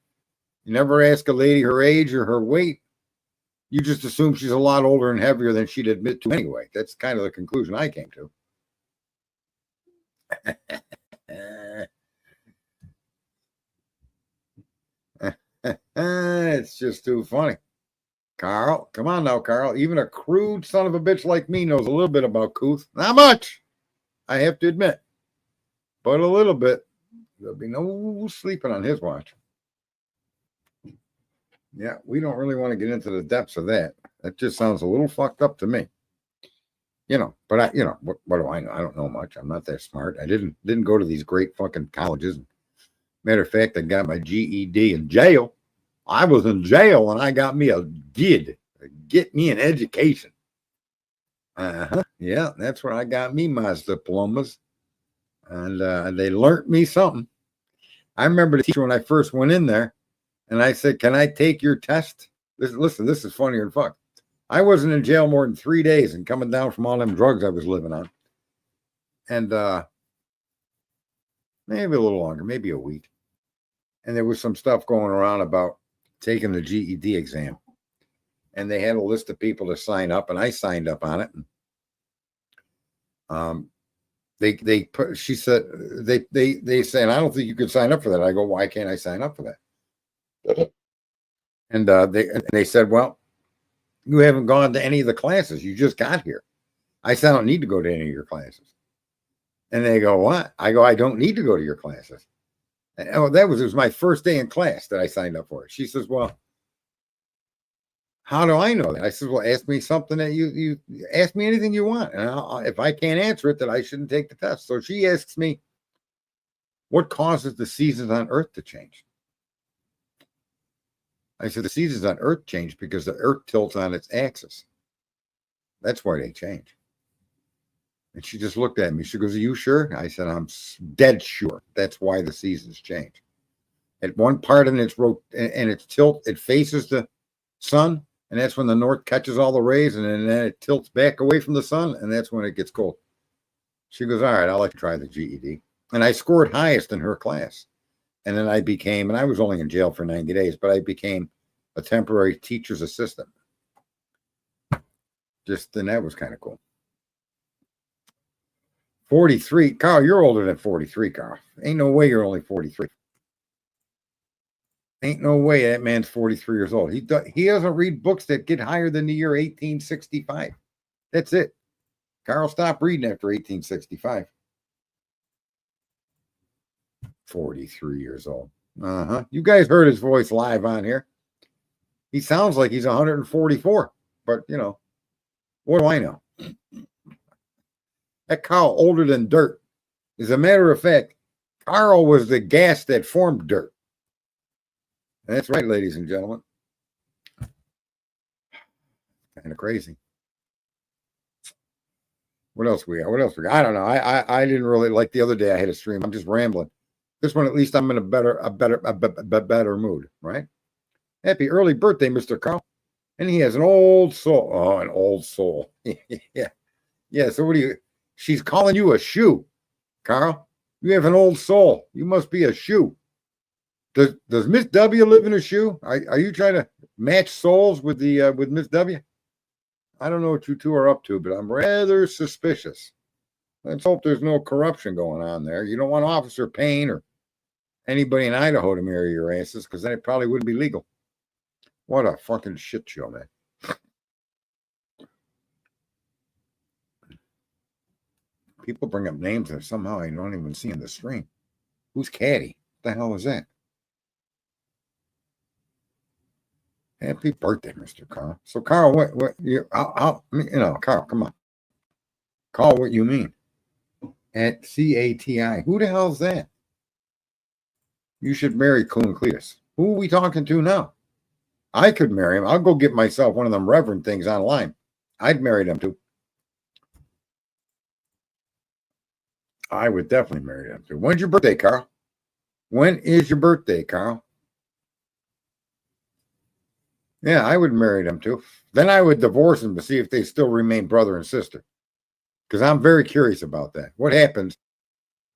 You never ask a lady her age or her weight. You just assume she's a lot older and heavier than she'd admit to anyway. That's kind of the conclusion I came to. It's just too funny. Carl, come on now, Carl. Even a crude son of a bitch like me knows a little bit about couth. Not much, I have to admit. But a little bit. There'll be no sleeping on his watch. Yeah, we don't really want to get into the depths of that. That just sounds a little fucked up to me. But what do I know? I don't know much. I'm not that smart. I didn't go to these great fucking colleges. Matter of fact, I got my GED in jail. I was in jail and I got me a GID. Get me an education. Yeah, that's where I got me my diplomas. And they learned me something. I remember the teacher when I first went in there. And I said, can I take your test? Listen, this is funnier than fuck. I wasn't in jail more than 3 days and coming down from all them drugs I was living on. and maybe a little longer, maybe a week. And there was some stuff going around about taking the GED exam. And they had a list of people to sign up, and I signed up on it. And, she said, they said, I don't think you could sign up for that. I go, why can't I sign up for that? And they said, well, you haven't gone to any of the classes. You just got here. I said, I don't need to go to any of your classes. And they go, what? I go, I don't need to go to your classes. And, oh, it was my first day in class that I signed up for it. She says, well, how do I know that? I said, well, ask me something that you ask me anything you want. And if I can't answer it, then I shouldn't take the test. So she asks me, what causes the seasons on Earth to change? I said, the seasons on Earth change because the Earth tilts on its axis. That's why they change. And she just looked at me. She goes, are you sure? I said, I'm dead sure. That's why the seasons change. At one part in its tilt, it faces the sun, and that's when the north catches all the rays, and then it tilts back away from the sun, and that's when it gets cold. She goes, all right, I'll let you try the GED. And I scored highest in her class. And then I became, and I was only in jail for 90 days, but I became a temporary teacher's assistant. And that was kind of cool. 43. Carl, you're older than 43, Carl. Ain't no way you're only 43. Ain't no way that man's 43 years old. He doesn't read books that get higher than the year 1865. That's it. Carl stopped reading after 1865. 43 years old. You guys heard his voice live on here. He sounds like he's 144, but what do I know? That Carl older than dirt. As a matter of fact, Carl was the gas that formed dirt. And that's right, ladies and gentlemen. Kind of crazy. What else we got? I don't know. I didn't really like the other day. I had a stream. I'm just rambling. This one, at least, I'm in a better mood, right? Happy early birthday, Mr. Carl. And he has an old soul. Oh, an old soul. Yeah. So what do you? She's calling you a shoe, Carl. You have an old soul. You must be a shoe. Does Miss W live in a shoe? Are you trying to match souls with Miss W? I don't know what you two are up to, but I'm rather suspicious. Let's hope there's no corruption going on there. You don't want Officer Payne or anybody in Idaho to marry your asses, because then it probably wouldn't be legal. What a fucking shit show, man. People bring up names that somehow I don't even see in the stream. Who's Caddy? What the hell is that? Happy birthday, Mr. Carl. So, Carl, what you? Carl, come on. Carl, what you mean? At CATI. Who the hell's that? You should marry Coon Cletus. Who are we talking to now? I could marry him. I'll go get myself one of them reverend things online. I'd marry them too. I would definitely marry them too. When's your birthday, Carl? When is your birthday, Carl? Yeah, I would marry them too. Then I would divorce them to see if they still remain brother and sister. Because I'm very curious about that. What happens,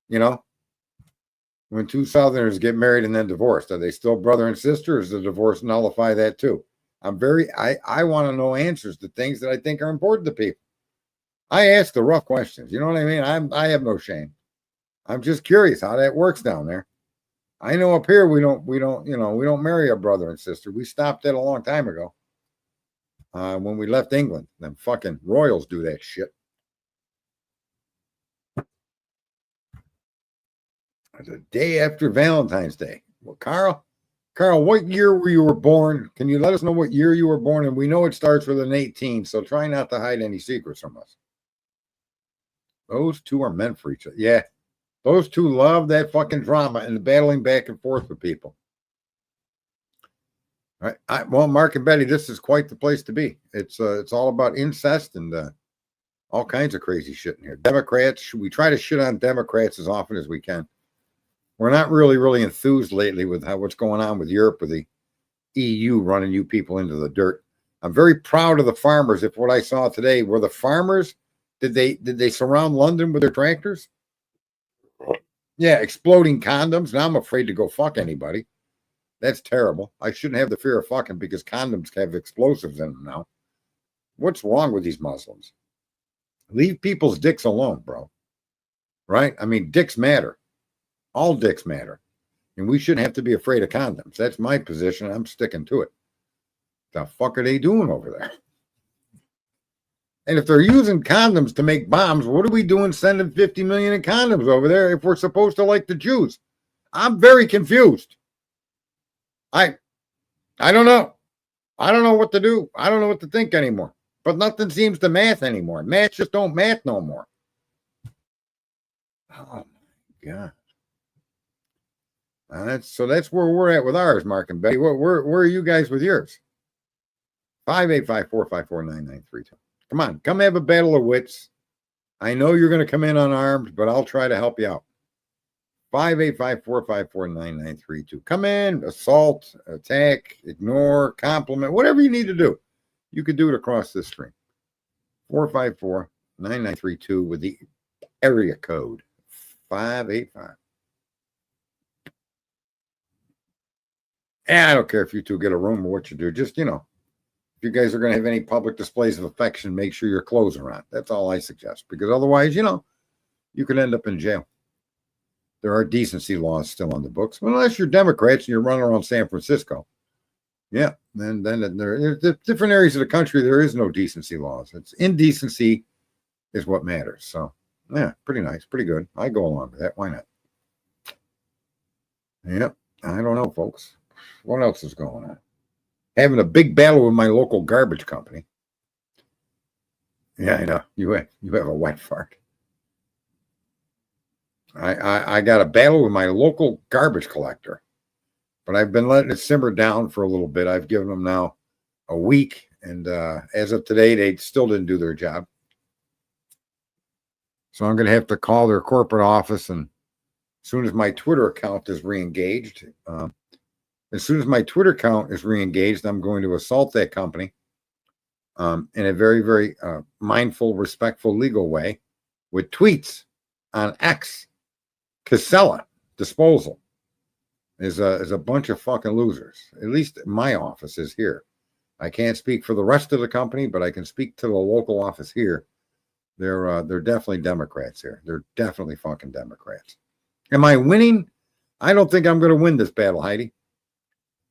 when two Southerners get married and then divorced? Are they still brother and sister, or does the divorce nullify that too? I want to know answers to things that I think are important to people. I ask the rough questions. You know what I mean? I have no shame. I'm just curious how that works down there. I know up here we don't marry a brother and sister. We stopped that a long time ago. When we left England, them fucking royals do that shit. The day after Valentine's Day. Well, Carl, what year you were born? Can you let us know what year you were born? And we know it starts with an 18, so try not to hide any secrets from us. Those two are meant for each other. Yeah, those two love that fucking drama and the battling back and forth with people. All right. Well, Mark and Betty, this is quite the place to be. It's all about incest and all kinds of crazy shit in here. Democrats, we try to shit on Democrats as often as we can. We're not really enthused lately with what's going on with Europe, with the EU running you people into the dirt. I'm very proud of the farmers. If what I saw today were the farmers Did they surround London with their tractors? Yeah, exploding condoms. Now I'm afraid to go fuck anybody. That's terrible. I shouldn't have the fear of fucking because condoms have explosives in them now. What's wrong with these Muslims? Leave people's dicks alone, bro. Right? I mean, dicks matter. All dicks matter. And we shouldn't have to be afraid of condoms. That's my position. I'm sticking to it. The fuck are they doing over there? And if they're using condoms to make bombs, what are we doing sending 50 million in condoms over there if we're supposed to like the Jews? I'm very confused. I don't know. I don't know what to do. I don't know what to think anymore. But nothing seems to math anymore. Math just don't math no more. Oh my God. That's where we're at with ours, Mark and Betty. Where are you guys with yours? 585-454-9932. Come on, come have a battle of wits. I know you're going to come in unarmed, but I'll try to help you out. 585-454-9932. Come in, assault, attack, ignore, compliment, whatever you need to do. You could do it across this screen. 454-9932 with the area code 585. And I don't care if you two get a room or what you do. Just, if you guys are going to have any public displays of affection, make sure your clothes are on. That's all I suggest. Because otherwise, you could end up in jail. There are decency laws still on the books. Well, unless you're Democrats and you're running around San Francisco. Yeah, then there different areas of the country, there is no decency laws. It's indecency is what matters. So, yeah, pretty nice, pretty good. I go along with that. Why not? Yep, I don't know, folks. What else is going on? Having a big battle with my local garbage company. Yeah, I know. You have a wet fart. I got a battle with my local garbage collector, but I've been letting it simmer down for a little bit. I've given them now a week, and as of today, they still didn't do their job. So I'm going to have to call their corporate office, and as soon as my Twitter account is re-engaged, I'm going to assault that company in a very, very mindful, respectful, legal way with tweets on X. Casella Disposal is a bunch of fucking losers. At least my office is here. I can't speak for the rest of the company, but I can speak to the local office here. They're definitely Democrats here. They're definitely fucking Democrats. Am I winning? I don't think I'm going to win this battle, Heidi.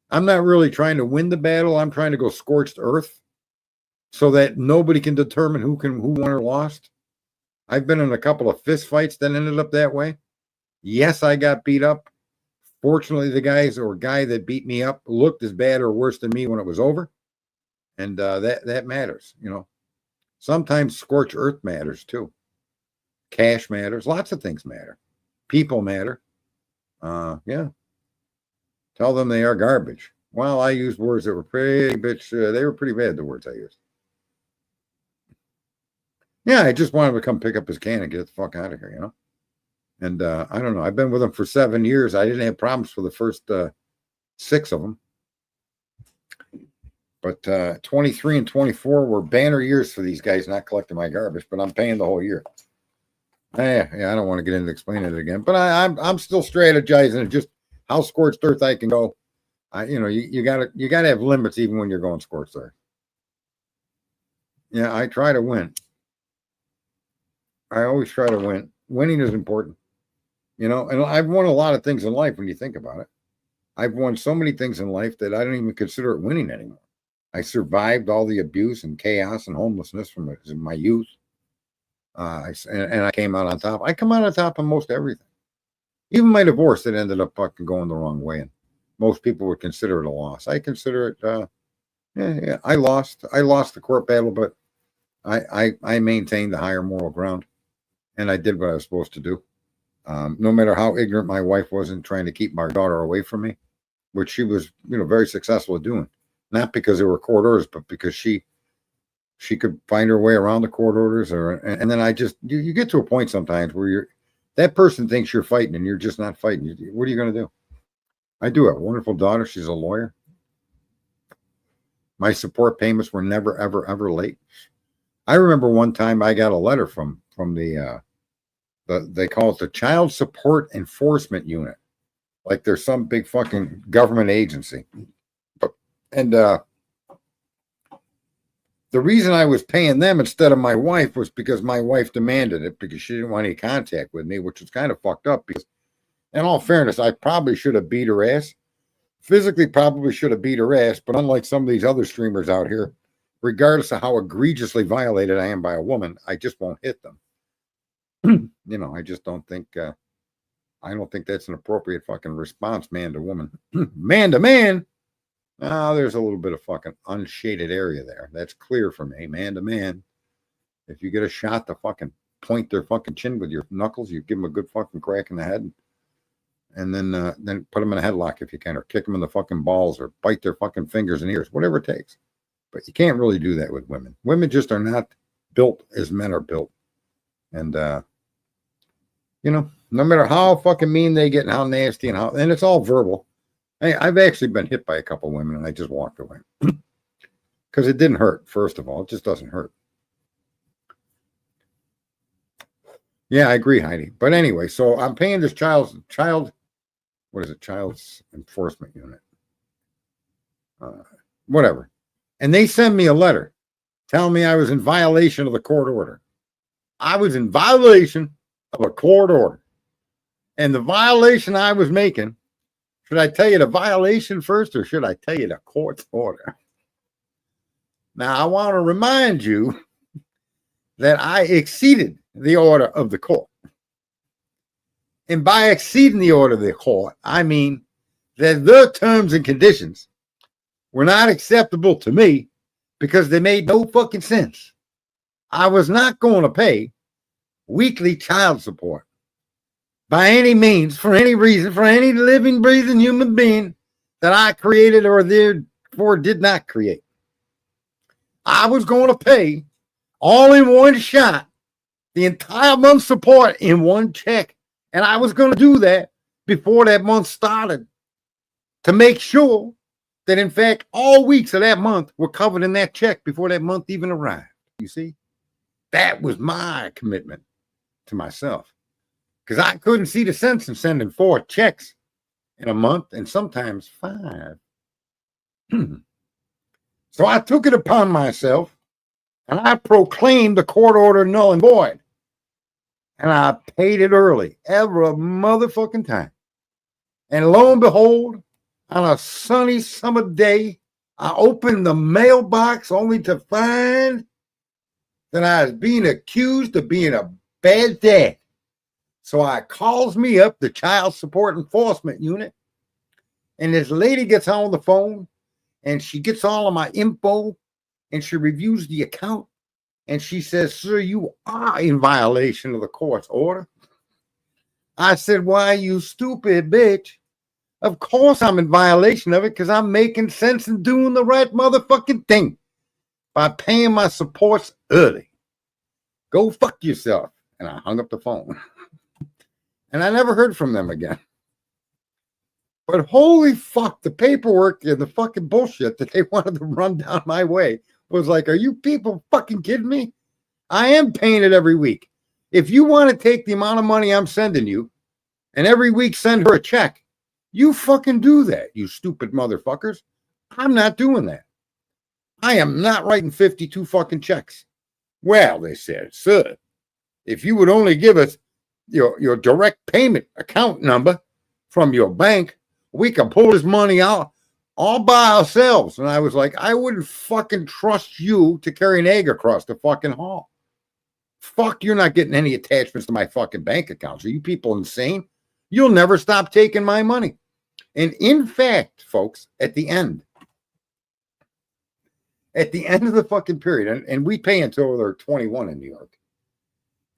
I'm not really trying to win the battle. I'm trying to go scorched earth so that nobody can determine who won or lost. I've been in a couple of fist fights that ended up that way. Yes, I got beat up. Fortunately, the guy that beat me up looked as bad or worse than me when it was over. And that matters, Sometimes scorched earth matters too. Cash matters. Lots of things matter. People matter. Yeah. Tell them they are garbage. Well, I used words that were pretty they were pretty bad, the words I used. Yeah, I just wanted to come pick up his can and get the fuck out of here, And I don't know. I've been with him for 7 years. I didn't have problems for the first 6 of them. But 23 and 24 were banner years for these guys not collecting my garbage, but I'm paying the whole year. Yeah, I don't want to get into explaining it again, but I'm still strategizing just how scorched earth I can go. You gotta have limits even when you're going scorched earth. Yeah, I try to win. I always try to win. Winning is important. And I've won a lot of things in life when you think about it. I've won so many things in life that I don't even consider it winning anymore. I survived all the abuse and chaos and homelessness from my youth. And I came out on top. I come out on top of most everything. Even my divorce that ended up fucking going the wrong way. And most people would consider it a loss. I consider it, yeah, I lost the court battle, but I maintained the higher moral ground. And I did what I was supposed to do. No matter how ignorant my wife was in trying to keep my daughter away from me, which she was, very successful at doing. Not because there were court orders, but because she could find her way around the court orders. And then you get to a point sometimes where that person thinks you're fighting and you're just not fighting. What are you going to do? I do have a wonderful daughter. She's a lawyer. My support payments were never, ever, ever late. I remember one time I got a letter from they call it the Child Support Enforcement Unit, like there's some big fucking government agency. And the reason I was paying them instead of my wife was because my wife demanded it because she didn't want any contact with me, which was kind of fucked up. Because, in all fairness, I probably should have beat her ass. Physically, probably should have beat her ass. But unlike some of these other streamers out here, regardless of how egregiously violated I am by a woman, I just won't hit them. I just don't think. I don't think that's an appropriate fucking response, man to woman, man to man. There's a little bit of fucking unshaded area there. That's clear for me, man to man. If you get a shot to fucking point their fucking chin with your knuckles, you give them a good fucking crack in the head, and then put them in a headlock if you can, or kick them in the fucking balls, or bite their fucking fingers and ears, whatever it takes. But you can't really do that with women. Women just are not built as men are built, and no matter how fucking mean they get and how nasty and it's all verbal. I've actually been hit by a couple of women and I just walked away because it didn't hurt. First of all, it just doesn't hurt. Yeah, I agree, Heidi. But anyway, so I'm paying this child's enforcement unit, whatever, and they send me a letter telling me I was in violation of the court order. I was in violation of a court order, and the violation I was making. Should I tell you the violation first, or should I tell you the court's order? Now, I want to remind you that I exceeded the order of the court. And by exceeding the order of the court, I mean that the terms and conditions were not acceptable to me because they made no fucking sense. I was not going to pay weekly child support by any means, for any reason, for any living, breathing human being that I created or therefore did not create. I was going to pay all in one shot the entire month's support in one check. And I was going to do that before that month started to make sure that, in fact, all weeks of that month were covered in that check before that month even arrived. You see, that was my commitment to myself. Because I couldn't see the sense in sending 4 checks in a month and sometimes 5. So I took it upon myself and I proclaimed the court order null and void. And I paid it early every motherfucking time. And lo and behold, on a sunny summer day, I opened the mailbox only to find that I was being accused of being a bad dad. So I calls me up, the Child Support Enforcement Unit, and this lady gets on the phone, and she gets all of my info, and she reviews the account, and she says, "Sir, you are in violation of the court's order." I said, "Why, you stupid bitch? Of course I'm in violation of it because I'm making sense and doing the right motherfucking thing by paying my supports early. Go fuck yourself." And I hung up the phone. And I never heard from them again. But holy fuck, the paperwork and the fucking bullshit that they wanted to run down my way was like, are you people fucking kidding me? I am paying it every week. If you want to take the amount of money I'm sending you and every week send her a check, you fucking do that, you stupid motherfuckers. I'm not doing that. I am not writing 52 fucking checks. Well, they said, "Sir, if you would only give us your direct payment account number from your bank, we can pull this money out all by ourselves." And I was like, I wouldn't fucking trust you to carry an egg across the fucking hall. Fuck, you're not getting any attachments to my fucking bank accounts. Are you people insane? You'll never stop taking my money. And in fact, folks, at the end of the fucking period, and we pay until they're 21 in New York.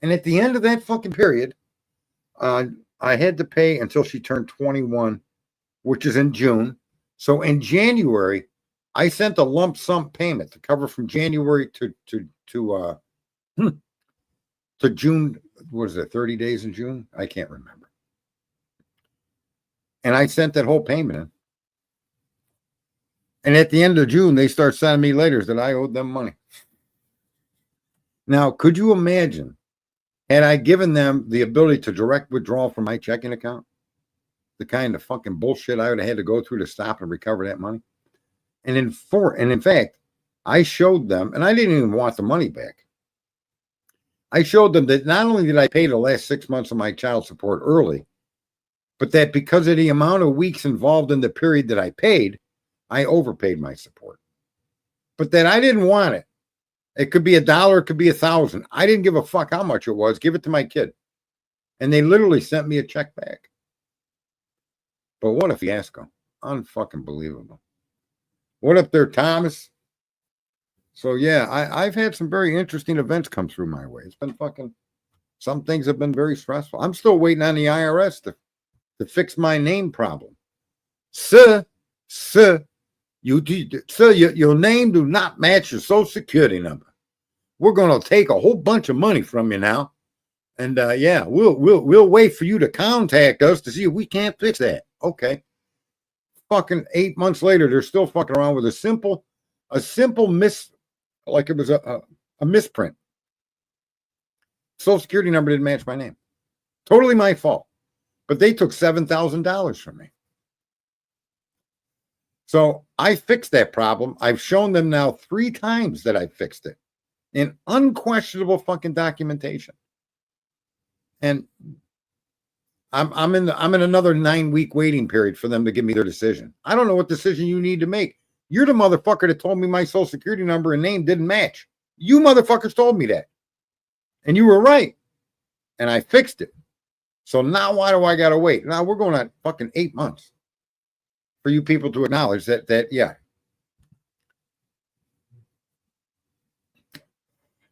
And at the end of that fucking period, I had to pay until she turned 21, which is in June. So in January, I sent a lump sum payment to cover from January to June. What is it, 30 days in June? I can't remember. And I sent that whole payment in. And at the end of June, they start sending me letters that I owed them money. Now, could you imagine had I given them the ability to direct withdrawal from my checking account, the kind of fucking bullshit I would have had to go through to stop and recover that money? And in fact, I showed them, and I didn't even want the money back. I showed them that not only did I pay the last 6 months of my child support early, but that because of the amount of weeks involved in the period that I paid, I overpaid my support. But that I didn't want it. It could be $1, it could be 1,000. I didn't give a fuck how much it was. Give it to my kid. And they literally sent me a check back. But what a fiasco. Unfucking believable. What up there, Thomas? So yeah, I've had some very interesting events come through my way. It's been fucking, some things have been very stressful. I'm still waiting on the IRS to fix my name problem. Sir, your name do not match your social security number. We're going to take a whole bunch of money from you now. And yeah, we'll wait for you to contact us to see if we can't fix that. Okay. Fucking 8 months later, they're still fucking around with a simple like it was a misprint. Social security number didn't match my name. Totally my fault. But they took $7,000 from me. So I fixed that problem. I've shown them now 3 times that I fixed it in unquestionable fucking documentation. And I'm in another 9-week waiting period for them to give me their decision. I don't know what decision you need to make. You're the motherfucker that told me my social security number and name didn't match. You motherfuckers told me that. And you were right. And I fixed it. So now why do I got to wait? Now we're going on fucking 8 months for you people to acknowledge that yeah.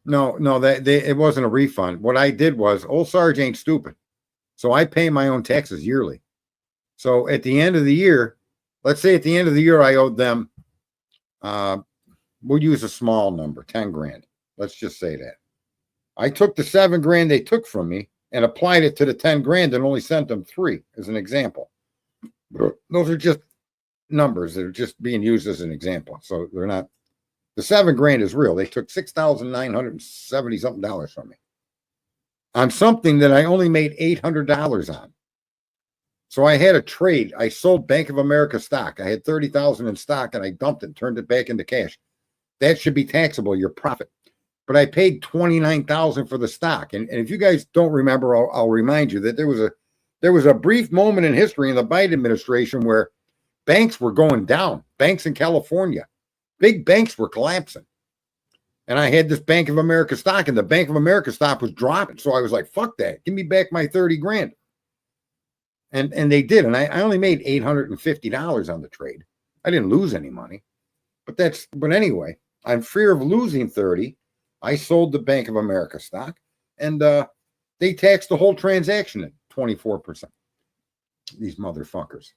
No, it wasn't a refund. What I did was, old Sarge ain't stupid. So I pay my own taxes yearly. So at the end of the year, let's say at the end of the year, I owed them, we'll use a small number, 10 grand. Let's just say that. I took the 7 grand they took from me and applied it to the 10 grand and only sent them 3 as an example. Those are just numbers that are just being used as an example. So they're not, the 7 grand is real. They took $6,970 something from me on something that I only made $800 on. So I had a trade. I sold Bank of America stock. I had 30,000 in stock and I dumped it and turned it back into cash. That should be taxable, your profit. But I paid $29,000 for the stock. And if you guys don't remember, I'll remind you that there was a brief moment in history in the Biden administration where banks were going down. Banks in California, big banks were collapsing. And I had this Bank of America stock, and the Bank of America stock was dropping. So I was like, fuck that. Give me back my 30 grand. And they did. And I only made $850 on the trade. I didn't lose any money. But anyway, on fear of losing 30, I sold the Bank of America stock, and they taxed the whole transaction at 24%. These motherfuckers.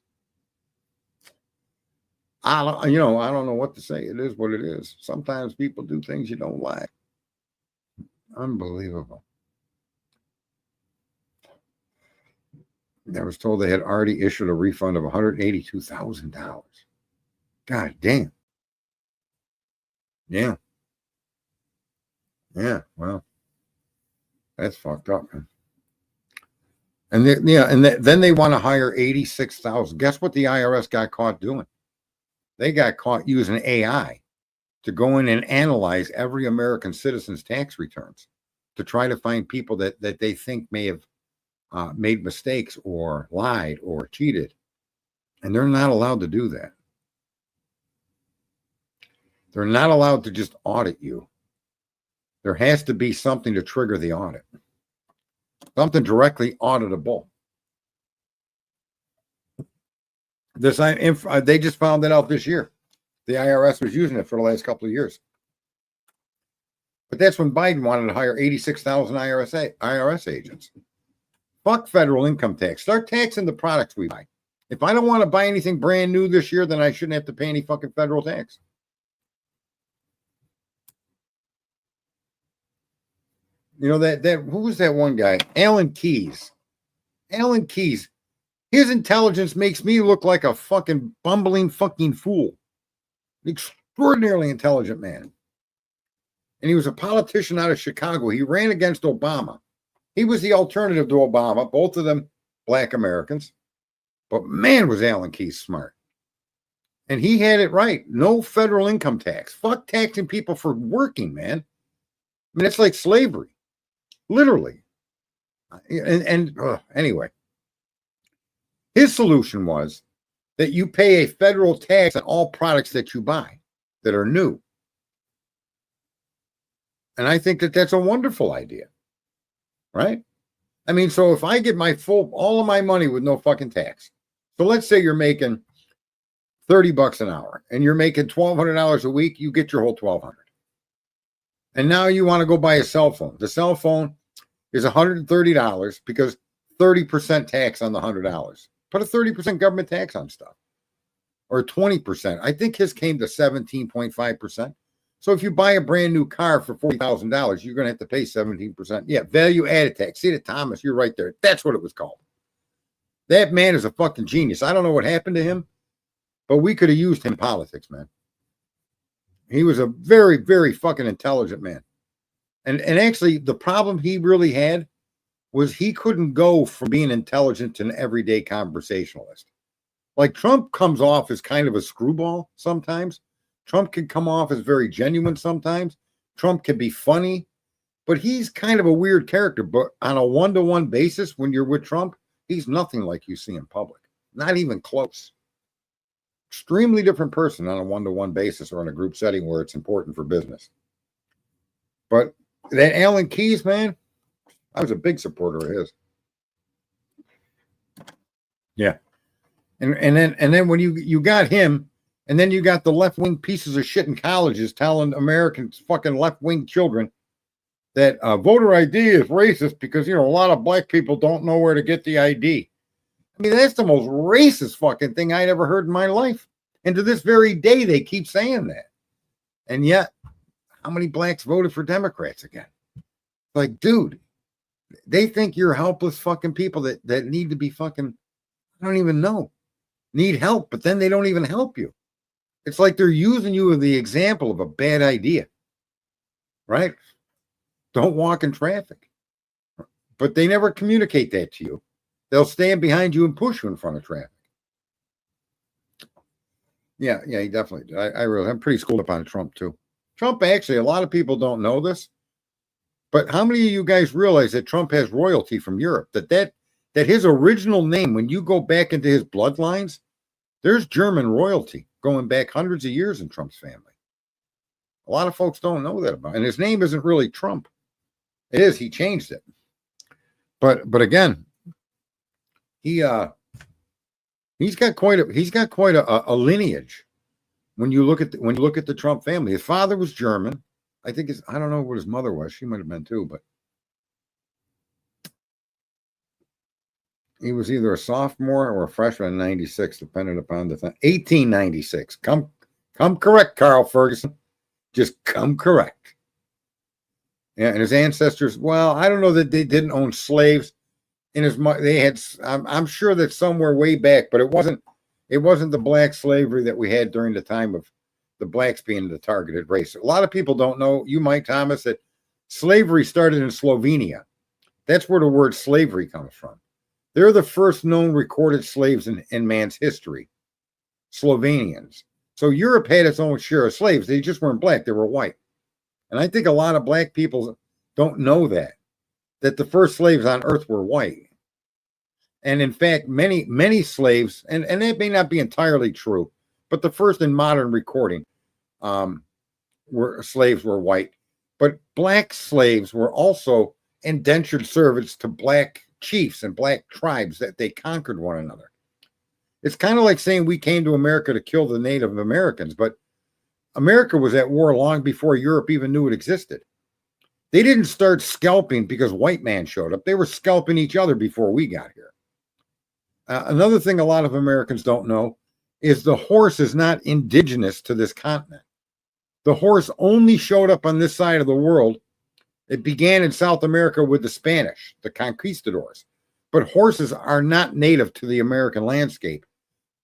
I don't know what to say. It is what it is. Sometimes people do things you don't like. Unbelievable. I was told they had already issued a refund of $182,000. God damn. Yeah. Yeah, well, that's fucked up, man. And then they want to hire 86,000. Guess what the IRS got caught doing? They got caught using AI to go in and analyze every American citizen's tax returns to try to find people that they think may have made mistakes or lied or cheated. And they're not allowed to do that. They're not allowed to just audit you. There has to be something to trigger the audit. Something directly auditable. They just found that out this year. The IRS was using it for the last couple of years. But that's when Biden wanted to hire 86,000 IRS agents. Fuck federal income tax. Start taxing the products we buy. If I don't want to buy anything brand new this year, then I shouldn't have to pay any fucking federal tax. You know, who was that one guy? Alan Keyes. Alan Keyes. His intelligence makes me look like a fucking bumbling fucking fool. Extraordinarily intelligent man. and he was a politician out of Chicago. He ran against Obama. He was the alternative to Obama, both of them black Americans. But man, was Alan Keyes smart. And he had it right. No federal income tax. Fuck taxing people for working, man. I mean, it's like slavery, literally. Anyway, his solution was that you pay a federal tax on all products that you buy that are new. And I think that that's a wonderful idea, right? I mean, so if I get all of my money with no fucking tax, so let's say you're making $30 an hour and you're making $1,200 a week, you get your whole $1,200. And now you want to go buy a cell phone. The cell phone is $130 because 30% tax on the $100. Put a 30% government tax on stuff, or 20%. I think his came to 17.5%. So if you buy a brand new car for $40,000, you're going to have to pay 17%. Yeah, value added tax. See that, Thomas? You're right there. That's what it was called. That man is a fucking genius. I don't know what happened to him, but we could have used him in politics, man. He was a very, very fucking intelligent man. And actually, the problem he really had was he couldn't go from being intelligent to an everyday conversationalist. Like Trump comes off as kind of a screwball sometimes. Trump can come off as very genuine sometimes. Trump can be funny, but he's kind of a weird character. But on a one-to-one basis, when you're with Trump, he's nothing like you see in public. Not even close. Extremely different person on a one-to-one basis or in a group setting where it's important for business. But that Alan Keyes, man, I was a big supporter of his. Yeah. And then when you got him, and then you got the left-wing pieces of shit in colleges telling Americans, fucking left-wing children, that voter ID is racist because, a lot of black people don't know where to get the ID. I mean, that's the most racist fucking thing I'd ever heard in my life. And to this very day, they keep saying that. And yet, how many blacks voted for Democrats again? Like, dude, they think you're helpless fucking people that need to be fucking, I don't even know, need help, but then they don't even help you. It's like they're using you as the example of a bad idea, right? Don't walk in traffic. But they never communicate that to you. They'll stand behind you and push you in front of traffic. Yeah, he definitely. I'm pretty schooled up on Trump too. Trump, actually, a lot of people don't know this, but how many of you guys realize that Trump has royalty from Europe? That his original name, when you go back into his bloodlines, there's German royalty going back hundreds of years in Trump's family. A lot of folks don't know that about, and his name isn't really Trump. It is. He changed it. But again, he's got quite a lineage. When you look at the Trump family, his father was German. I don't know what his mother was. She might have been too, but he was either a sophomore or a freshman in 96, depending upon the thing. 1896. Come correct, Carl Ferguson. Just come correct. Yeah, and his ancestors, well, I don't know that they didn't own slaves. They had, I'm sure that somewhere way back, but it wasn't the black slavery that we had during the time of the blacks being the targeted race. A lot of people don't know, you might, Thomas, that slavery started in Slovenia. That's where the word slavery comes from. They're the first known recorded slaves in man's history, Slovenians. So Europe had its own share of slaves. They just weren't black. They were white. And I think a lot of black people don't know that the first slaves on earth were white. And in fact, many slaves, and that may not be entirely true, but the first in modern recording slaves were white. But black slaves were also indentured servants to black chiefs and black tribes that they conquered one another. It's kind of like saying we came to America to kill the Native Americans, but America was at war long before Europe even knew it existed. They didn't start scalping because white man showed up. They were scalping each other before we got here. Another thing a lot of Americans don't know is the horse is not indigenous to this continent. The horse only showed up on this side of the world. It began in South America with the Spanish, the conquistadors. But horses are not native to the American landscape.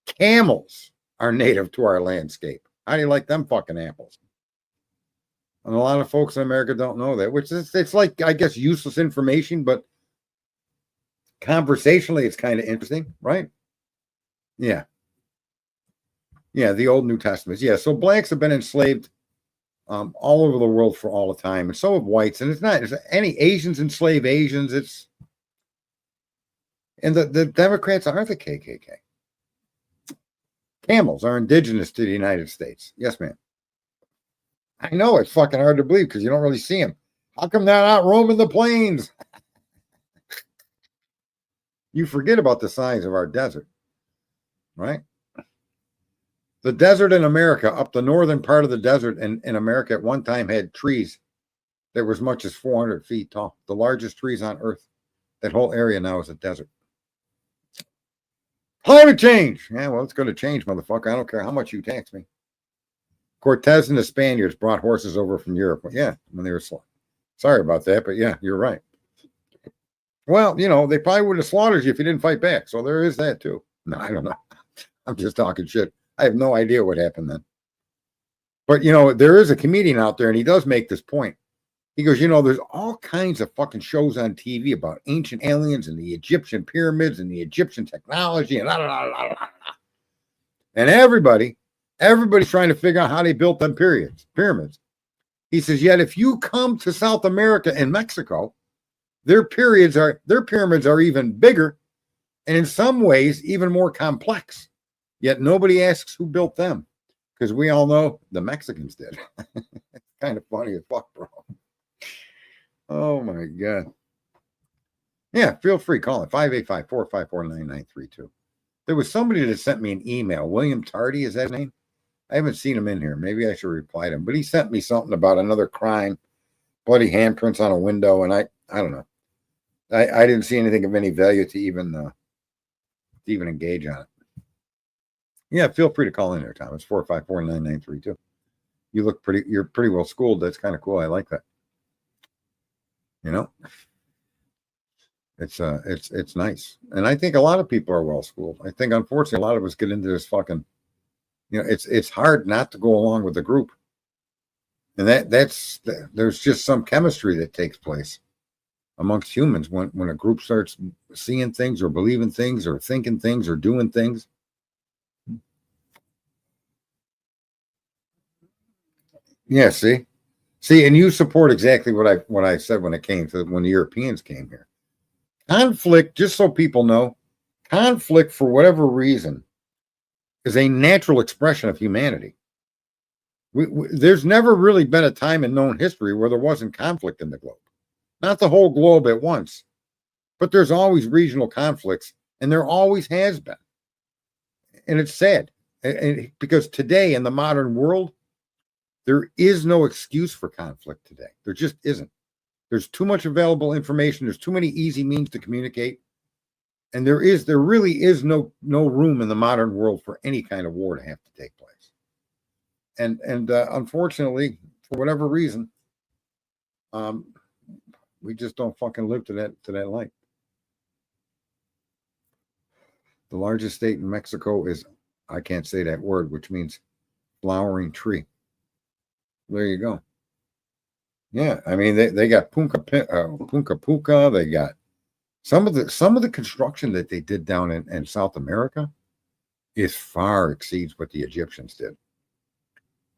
Camels are native to our landscape. How do you like them fucking apples? And a lot of folks in America don't know that, which is, it's like, I guess, useless information, but conversationally, it's kind of interesting, right? Yeah. Yeah, the Old New Testaments. Yeah, so blacks have been enslaved all over the world for all the time, and so have whites. And it's any Asians enslave Asians. And the Democrats are the KKK. Camels are indigenous to the United States. Yes, ma'am. I know it's fucking hard to believe because you don't really see them. How come they're not roaming the plains? You forget about the size of our desert, right? The desert in America, up the northern part of the desert in America at one time had trees that were as much as 400 feet tall. The largest trees on earth. That whole area now is a desert. Climate change. Yeah, well, it's going to change, motherfucker. I don't care how much you tax me. Cortez and the Spaniards brought horses over from Europe. Yeah, when they were slaughtered. Sorry about that, but yeah, you're right. Well, they probably would have slaughtered you if you didn't fight back. So there is that too. No, I don't know. I'm just talking shit. I have no idea what happened then. But, there is a comedian out there, and he does make this point. He goes, there's all kinds of fucking shows on TV about ancient aliens and the Egyptian pyramids and the Egyptian technology and and everybody's trying to figure out how they built them pyramids. He says, yet if you come to South America and Mexico, their pyramids are even bigger and in some ways even more complex. Yet nobody asks who built them because we all know the Mexicans did. It's kind of funny as fuck, bro. Oh my God. Yeah, feel free. Call it 585-454-9932. There was somebody that sent me an email. William Tardy, is that his name? I haven't seen him in here. Maybe I should reply to him. But he sent me something about another crime, bloody handprints on a window, and I don't know. I didn't see anything of any value to even engage on it. Yeah, feel free to call in there, Tom. It's 454-9932. You're pretty well schooled. That's kind of cool. I like that. It's nice. And I think a lot of people are well schooled. I think unfortunately a lot of us get into this fucking, it's hard not to go along with the group. And there's just some chemistry that takes place amongst humans when a group starts seeing things or believing things or thinking things or doing things. Yeah, see, and you support exactly what I said when the Europeans came here. Conflict, just so people know, conflict for whatever reason is a natural expression of humanity. There's never really been a time in known history where there wasn't conflict in the globe. Not the whole globe at once, but there's always regional conflicts, and there always has been. And it's sad, because today in the modern world, there is no excuse for conflict today. There just isn't. There's too much available information. There's too many easy means to communicate. And there really is no room in the modern world for any kind of war to have to take place. And unfortunately, for whatever reason, we just don't fucking live to that light. The largest state in Mexico is, I can't say that word, which means flowering tree. There you go. Yeah, I mean they got punka punka. They got some of the construction that they did down in South America is far exceeds what the Egyptians did.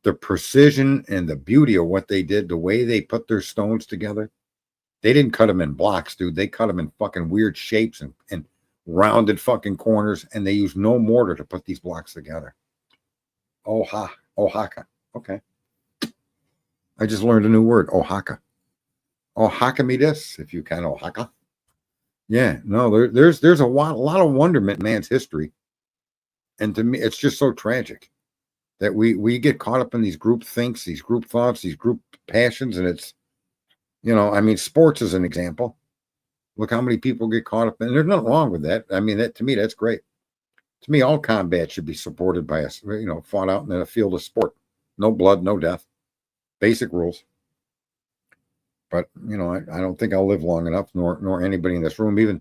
The precision and the beauty of what they did, the way they put their stones together. They didn't cut them in blocks, dude. They cut them in fucking weird shapes and rounded fucking corners, and they used no mortar to put these blocks together. Oaxaca. Okay. I just learned a new word, Oaxaca. Oaxaca me this, if you can, Oaxaca. Yeah, no, there's a lot of wonderment in man's history. And to me, it's just so tragic that we get caught up in these group thinks, these group thoughts, these group passions. And it's, I mean, sports is an example. Look how many people get caught up in, and there's nothing wrong with that. I mean, to me, that's great. To me, all combat should be supported by us, fought out in a field of sport. No blood, no death. Basic rules. But, I don't think I'll live long enough, nor anybody in this room,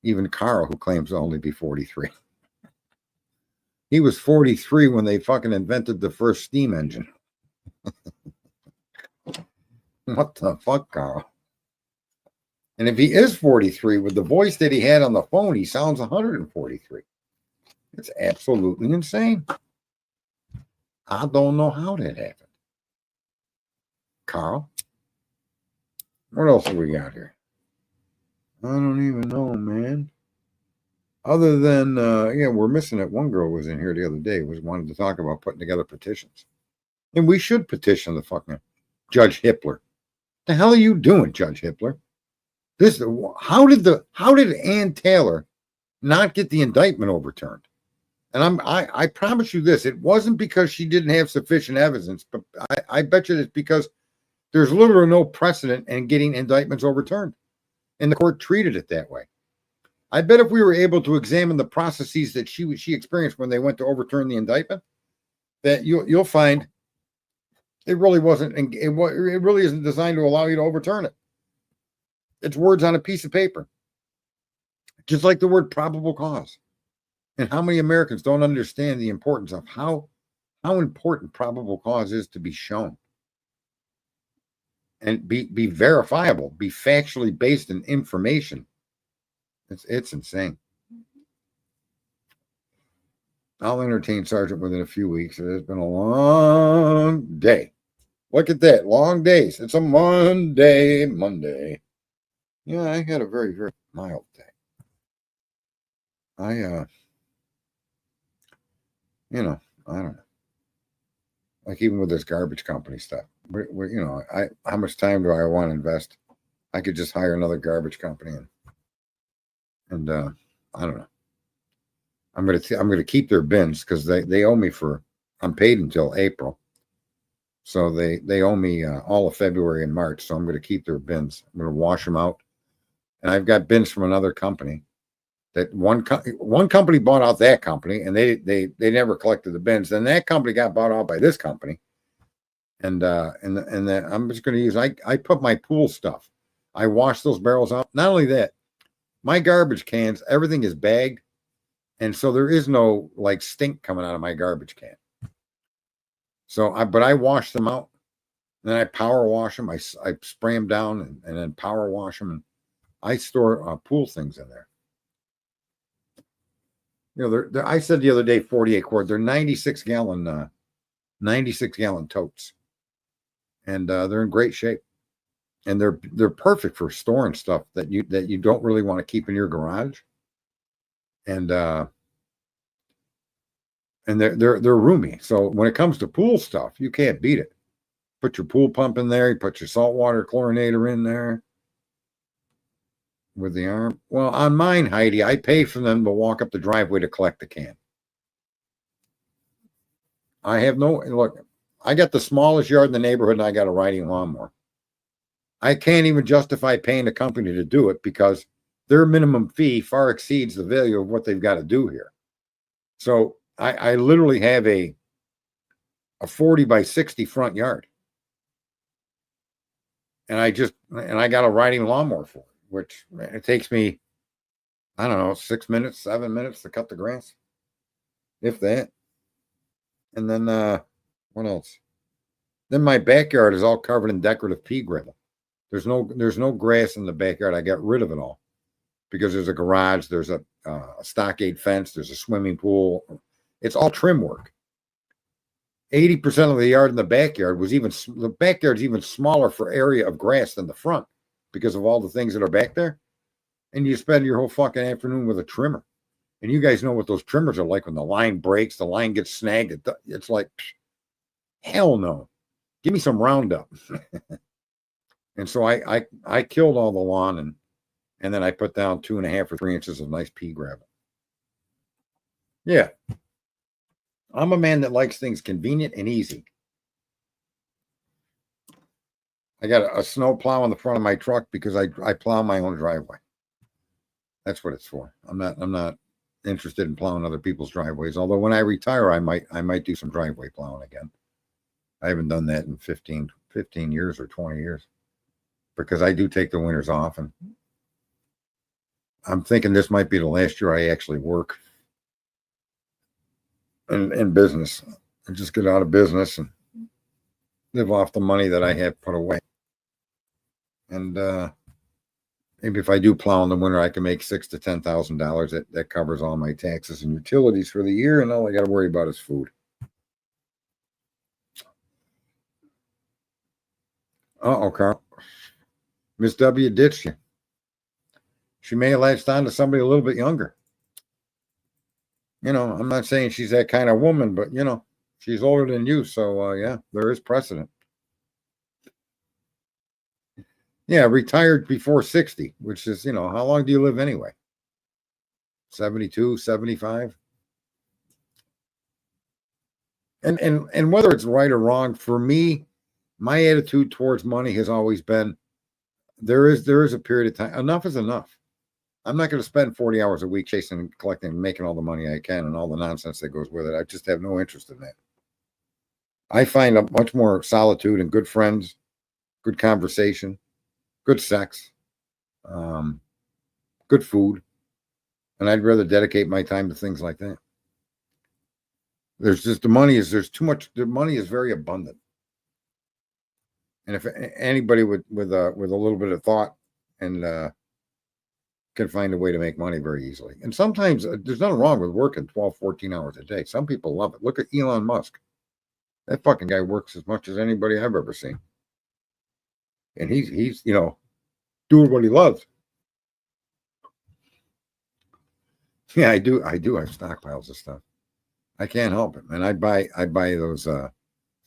even Carl, who claims to only be 43. He was 43 when they fucking invented the first steam engine. What the fuck, Carl? And if he is 43, with the voice that he had on the phone, he sounds 143. It's absolutely insane. I don't know how that happened. Carl, what else have we got here? I don't even know, man. Other than, we're missing it. One girl was in here the other day, wanted to talk about putting together petitions. And we should petition the fucking Judge Hippler. The hell are you doing, Judge Hippler? How did Ann Taylor not get the indictment overturned? And I promise you this, it wasn't because she didn't have sufficient evidence, but I bet you it's because there's literally no precedent in getting indictments overturned. And the court treated it that way. I bet if we were able to examine the processes that she experienced when they went to overturn the indictment, that you'll find it really wasn't, it really isn't designed to allow you to overturn it. It's words on a piece of paper. Just like the word probable cause. And how many Americans don't understand the importance of how important probable cause is to be shown and be verifiable, be factually based in information. It's insane. I'll entertain Sergeant within a few weeks. It's been a long day. Look at that, long days. It's a Monday. Yeah, I had a very, very mild day. I don't know. Like even with this garbage company stuff, how much time do I want to invest? I could just hire another garbage company and I don't know. I'm gonna keep their bins because they owe me I'm paid until April, so they owe me all of February and March. So I'm gonna keep their bins. I'm gonna wash them out, and I've got bins from another company. That one company bought out that company, and they never collected the bins. Then that company got bought out by this company, and then I'm just going to use. I put my pool stuff. I wash those barrels out. Not only that, my garbage cans, everything is bagged, and so there is no like stink coming out of my garbage can. So I wash them out, and then I power wash them. I spray them down and then power wash them, and I store pool things in there. I said the other day 48 quart. They're 96 gallon totes, and they're in great shape, and they're perfect for storing stuff that you don't really want to keep in your garage, and they're roomy. So when it comes to pool stuff, you can't beat it. Put your pool pump in there. You put your saltwater chlorinator in there. With the arm? Well, on mine, Heidi, I pay for them to walk up the driveway to collect the can. I have look, I got the smallest yard in the neighborhood and I got a riding lawnmower. I can't even justify paying the company to do it because their minimum fee far exceeds the value of what they've got to do here. So I literally have a 40 by 60 front yard. And I got a riding lawnmower for it. Which it takes me, I don't know, 6 minutes, 7 minutes to cut the grass, if that. And then what else? Then my backyard is all covered in decorative pea gravel. There's no grass in the backyard. I got rid of it all because there's a garage, there's a stockade fence, there's a swimming pool. It's all trim work. 80% of the yard in the backyard the backyard's even smaller for area of grass than the front. Because of all the things that are back there. And you spend your whole fucking afternoon with a trimmer. And you guys know what those trimmers are like when the line breaks, the line gets snagged. It's like, hell no. Give me some Roundup. And so I killed all the lawn and then I put down 2.5 or 3 inches of nice pea gravel. Yeah. I'm a man that likes things convenient and easy. I got a snow plow on the front of my truck because I plow my own driveway. That's what it's for. I'm not interested in plowing other people's driveways. Although when I retire, I might do some driveway plowing again. I haven't done that in 15 years or 20 years because I do take the winters off, and I'm thinking this might be the last year I actually work in business and just get out of business and live off the money that I have put away. And maybe if I do plow in the winter, I can make $6,000 to $10,000. That covers all my taxes and utilities for the year, and all I got to worry about is food. Uh-oh, Carl. Miss W ditched you. She may have latched on to somebody a little bit younger. I'm not saying she's that kind of woman, but, she's older than you. So, yeah, there is precedent. Yeah, retired before 60, which is, how long do you live anyway? 72, 75? And whether it's right or wrong, for me, my attitude towards money has always been there is a period of time. Enough is enough. I'm not going to spend 40 hours a week chasing and collecting and making all the money I can and all the nonsense that goes with it. I just have no interest in that. I find a much more solitude and good friends, good conversation, good sex, good food, and I'd rather dedicate my time to things like that. There's too much. The money is very abundant, and if anybody with a little bit of thought and can find a way to make money very easily. And sometimes there's nothing wrong with working 12, 14 hours a day. Some people love it. Look at Elon Musk. That fucking guy works as much as anybody I've ever seen. And he's doing what he loves. Yeah, I do have stockpiles of stuff. I can't help it, man. I buy those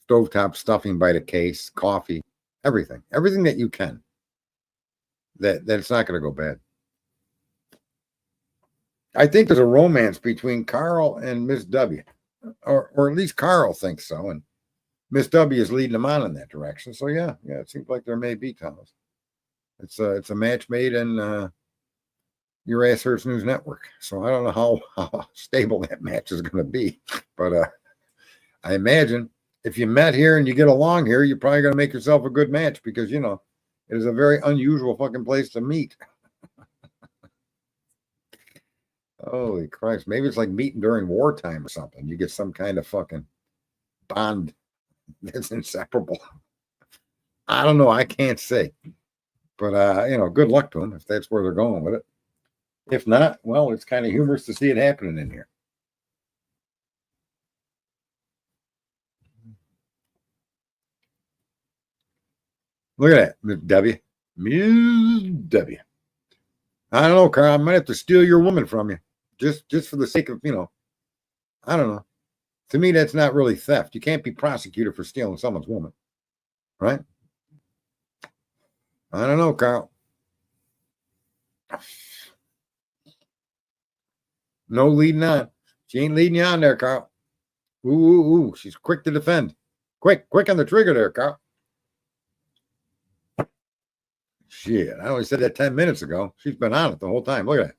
stovetop stuffing by the case, coffee, everything that you can. That it's not going to go bad. I think there's a romance between Carl and Miss W, or at least Carl thinks so, and Miss W is leading him on in that direction. So yeah, it seems like there may be, Thomas. It's a match made in Your Ass Hurts News Network. So I don't know how stable that match is going to be, but I imagine if you met here and you get along here, you're probably going to make yourself a good match because it is a very unusual fucking place to meet. Holy Christ. Maybe it's like meeting during wartime or something. You get some kind of fucking bond that's inseparable. I don't know. I can't say. But, good luck to them if that's where they're going with it. If not, well, it's kind of humorous to see it happening in here. Look at that, Miss W. Miss W. I don't know, Carl. I might have to steal your woman from you. Just for the sake of, I don't know. To me, that's not really theft. You can't be prosecuted for stealing someone's woman, right? I don't know, Carl. No leading on. She ain't leading you on there, Carl. Ooh. She's quick to defend. Quick on the trigger there, Carl. Shit, I only said that 10 minutes ago. She's been on it the whole time. Look at that.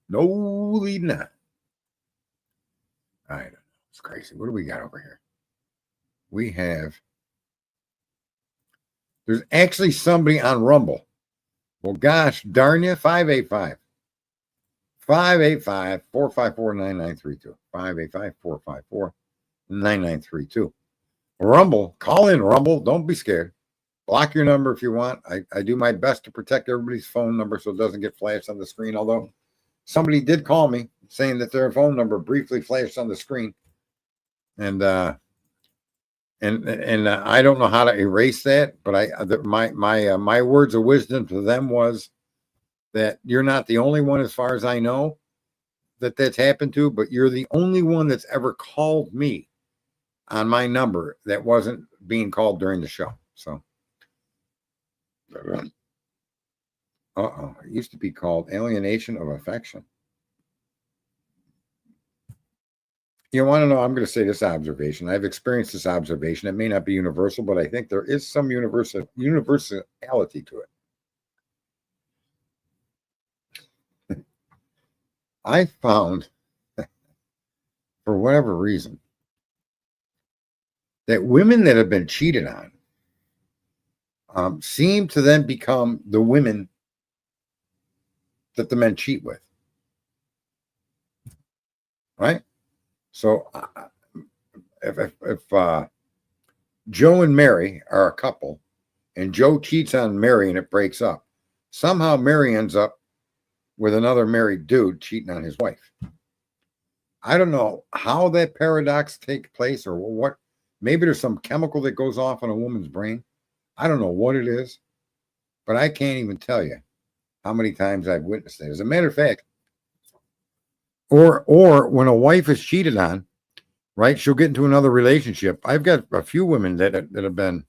No leading on. I don't know. It's crazy. What do we got over here? There's actually somebody on Rumble. Well, gosh darn you, 585. 585-454-9932. 585-454-9932. Rumble. Call in, Rumble. Don't be scared. Block your number if you want. I do my best to protect everybody's phone number so it doesn't get flashed on the screen, although somebody did call me saying that their phone number briefly flashed on the screen. And I don't know how to erase that, but my words of wisdom to them was that you're not the only one, as far as I know, that's happened to, but you're the only one that's ever called me on my number that wasn't being called during the show. So, it used to be called alienation of affection. You want to know, I'm going to say this observation. I've experienced this observation. It may not be universal, but I think there is some universality to it. I found, for whatever reason, that women that have been cheated on seem to then become the women that the men cheat with. Right? So if Joe and Mary are a couple and Joe cheats on Mary and it breaks up. Somehow Mary ends up with another married dude cheating on his wife. I don't know how that paradox takes place or what. Maybe there's some chemical that goes off in a woman's brain. I don't know what it is, but I can't even tell you how many times I've witnessed it. As a matter of fact, or when a wife is cheated on, right? She'll get into another relationship. I've got a few women that have been,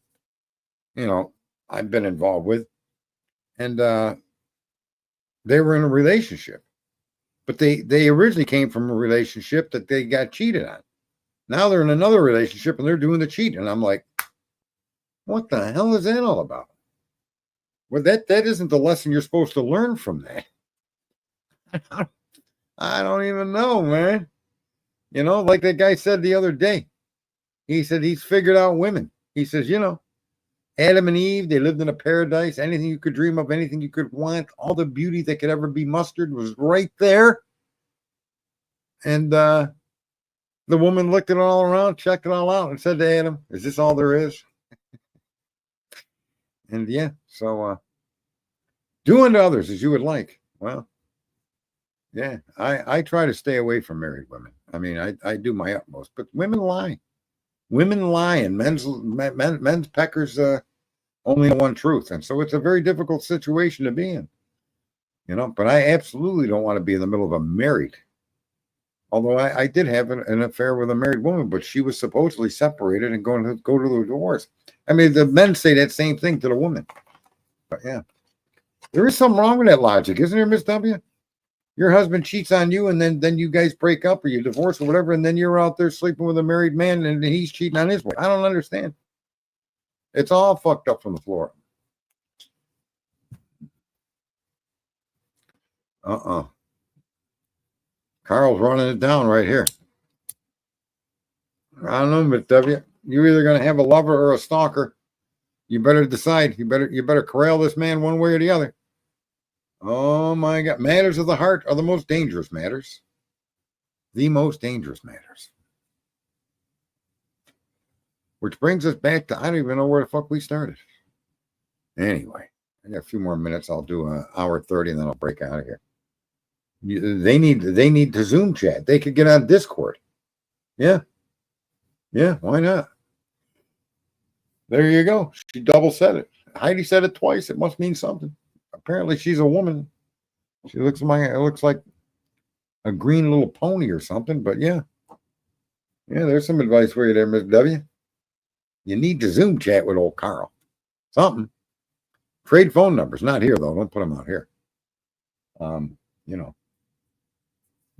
I've been involved with, and they were in a relationship, but they originally came from a relationship that they got cheated on. Now they're in another relationship and they're doing the cheating. And I'm like, what the hell is that all about? Well, that isn't the lesson you're supposed to learn from that. I don't even know, man. Like that guy said the other day, he said he's figured out women. He says, Adam and Eve, they lived in a paradise. Anything you could dream of, anything you could want, all the beauty that could ever be mustered was right there. And the woman looked it all around, checked it all out, and said to Adam, is this all there is? And yeah, so do unto others as you would like. Well, yeah, I try to stay away from married women. I mean, I do my utmost, but women lie. Women lie, and men's peckers only know one truth, and so it's a very difficult situation to be in. But I absolutely don't want to be in the middle of a married. Although I did have an affair with a married woman, but she was supposedly separated and going to go to the divorce. I mean, the men say that same thing to the woman. But yeah, there is something wrong with that logic, isn't there, Miss W? Your husband cheats on you, and then you guys break up or you divorce or whatever, and then you're out there sleeping with a married man and he's cheating on his wife. I don't understand. It's all fucked up from the floor. Carl's running it down right here. I don't know, Miss W. You're either going to have a lover or a stalker. You better decide. You better corral this man one way or the other. Oh my God. Matters of the heart are the most dangerous matters. The most dangerous matters. Which brings us back to, I don't even know where the fuck we started. Anyway, I got a few more minutes. I'll do an hour 30 and then I'll break out of here. They need to Zoom chat. They could get on Discord. Yeah. Yeah, why not? There you go. She double said it. Heidi said it twice. It must mean something. Apparently she's a woman. She looks like a green little pony or something, but yeah. Yeah, there's some advice for you there, Miss W. You need to Zoom chat with old Carl. Something. Trade phone numbers. Not here, though. Don't put them out here.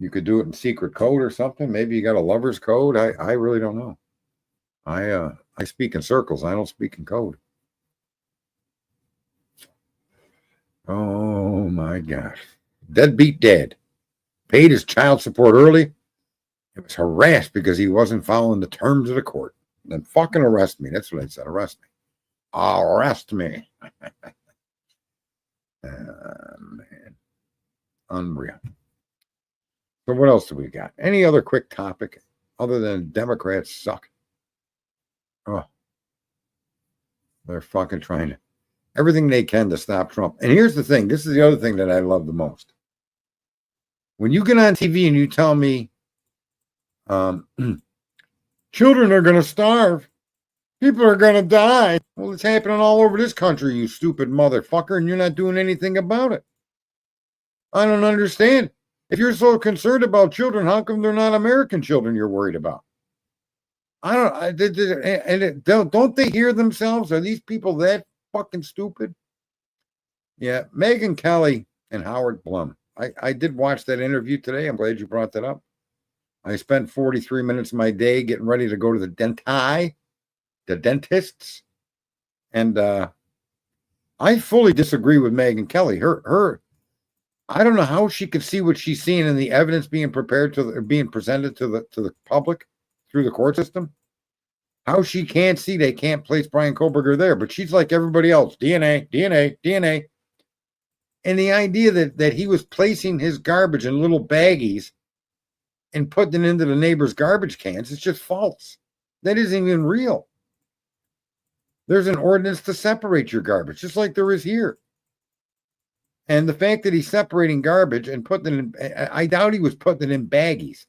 You could do it in secret code or something. Maybe you got a lover's code. I really don't know. I speak in circles. I don't speak in code. Oh my gosh. Deadbeat dad. Paid his child support early. He was harassed because he wasn't following the terms of the court. Then fucking arrest me. That's what I said. Arrest me. Arrest me. Man. Unreal. So what else do we got? Any other quick topic other than Democrats suck? Oh, they're fucking trying to everything they can to stop Trump. And here's the thing. This is the other thing that I love the most. When you get on TV and you tell me children are going to starve, people are going to die. Well, it's happening all over this country, you stupid motherfucker, and you're not doing anything about it. I don't understand. If you're so concerned about children, how come they're not American children you're worried about? Don't they hear themselves? Are these people that fucking stupid? Yeah, Megyn Kelly and Howard Blum. I did watch that interview today. I'm glad you brought that up. I spent 43 minutes of my day getting ready to go to the dentists. And I fully disagree with Megyn Kelly. I don't know how she could see what she's seeing in the evidence being presented to the public through the court system. How she can't see they can't place Brian Koberger there, but she's like everybody else. DNA. And the idea that he was placing his garbage in little baggies and putting it into the neighbor's garbage cans is just false. That isn't even real. There's an ordinance to separate your garbage, just like there is here. And the fact that he's separating garbage and putting it in, I doubt he was putting it in baggies.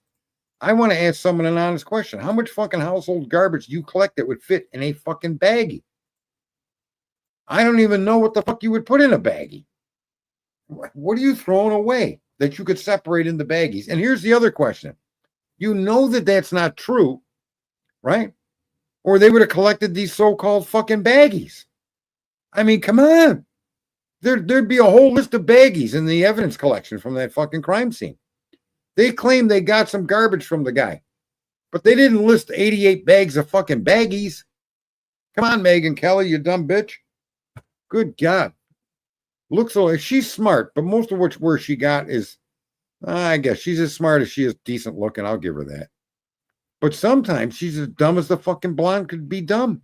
I want to ask someone an honest question. How much fucking household garbage do you collect that would fit in a fucking baggie? I don't even know what the fuck you would put in a baggie. What are you throwing away that you could separate into baggies? And here's the other question. You know that that's not true, right? Or they would have collected these so-called fucking baggies. I mean, come on. There'd be a whole list of baggies in the evidence collection from that fucking crime scene. They claim they got some garbage from the guy, but they didn't list 88 bags of fucking baggies. Come on, Megyn Kelly, you dumb bitch. Good God. Looks like she's smart, but most of where she got is, I guess she's as smart as she is decent looking. I'll give her that. But sometimes she's as dumb as the fucking blonde could be dumb.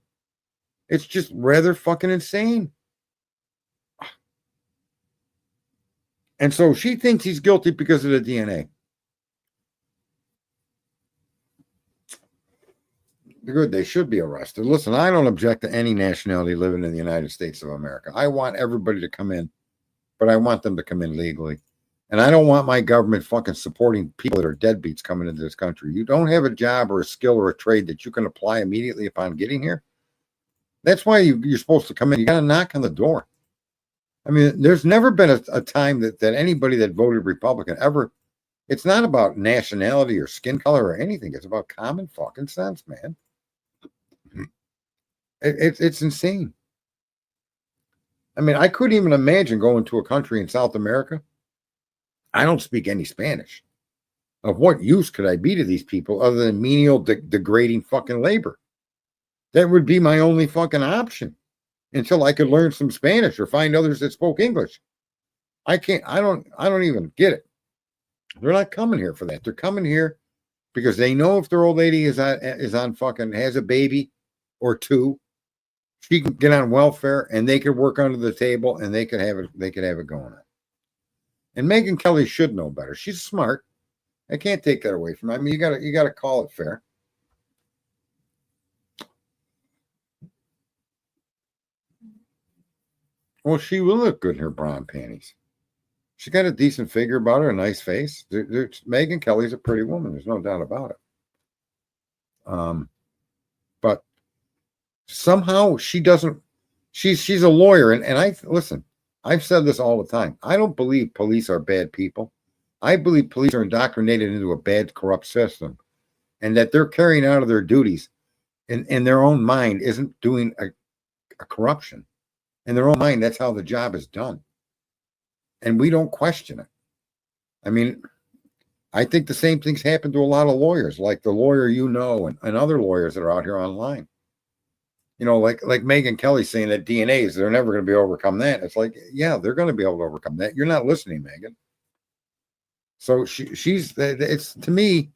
It's just rather fucking insane. And so she thinks he's guilty because of the DNA. Good, they should be arrested. Listen, I don't object to any nationality living in the United States of America. I want everybody to come in, but I want them to come in legally. And I don't want my government fucking supporting people that are deadbeats coming into this country. You don't have a job or a skill or a trade that you can apply immediately upon getting here. That's why you're supposed to come in. You got to knock on the door. I mean, there's never been a time that anybody that voted Republican ever, it's not about nationality or skin color or anything. It's about common fucking sense, man. It's insane. I mean, I couldn't even imagine going to a country in South America. I don't speak any Spanish. Of what use could I be to these people other than menial, degrading fucking labor? That would be my only fucking option until I could learn some Spanish or find others that spoke English. I don't even get it. They're not coming here for that. They're coming here because they know if their old lady is on fucking, has a baby or two, she can get on welfare and they could work under the table and they could have it going on. And Megyn Kelly should know better. She's smart. I can't take that away from her. I mean, you gotta call it fair. Well, she will look good in her brown panties. She got a decent figure about her, a nice face. Megyn Kelly's a pretty woman. There's no doubt about it. But somehow she doesn't. She's a lawyer, and I listen. I've said this all the time. I don't believe police are bad people. I believe police are indoctrinated into a bad, corrupt system, and that they're carrying out of their duties in their own mind isn't doing a corruption. In their own mind, that's how the job is done. And we don't question it. I mean, I think the same things happen to a lot of lawyers, like the lawyer and other lawyers that are out here online. You know, like Megyn Kelly saying that DNAs, they're never going to be overcome that. It's like, yeah, they're going to be able to overcome that. You're not listening, Megyn. So it's, to me,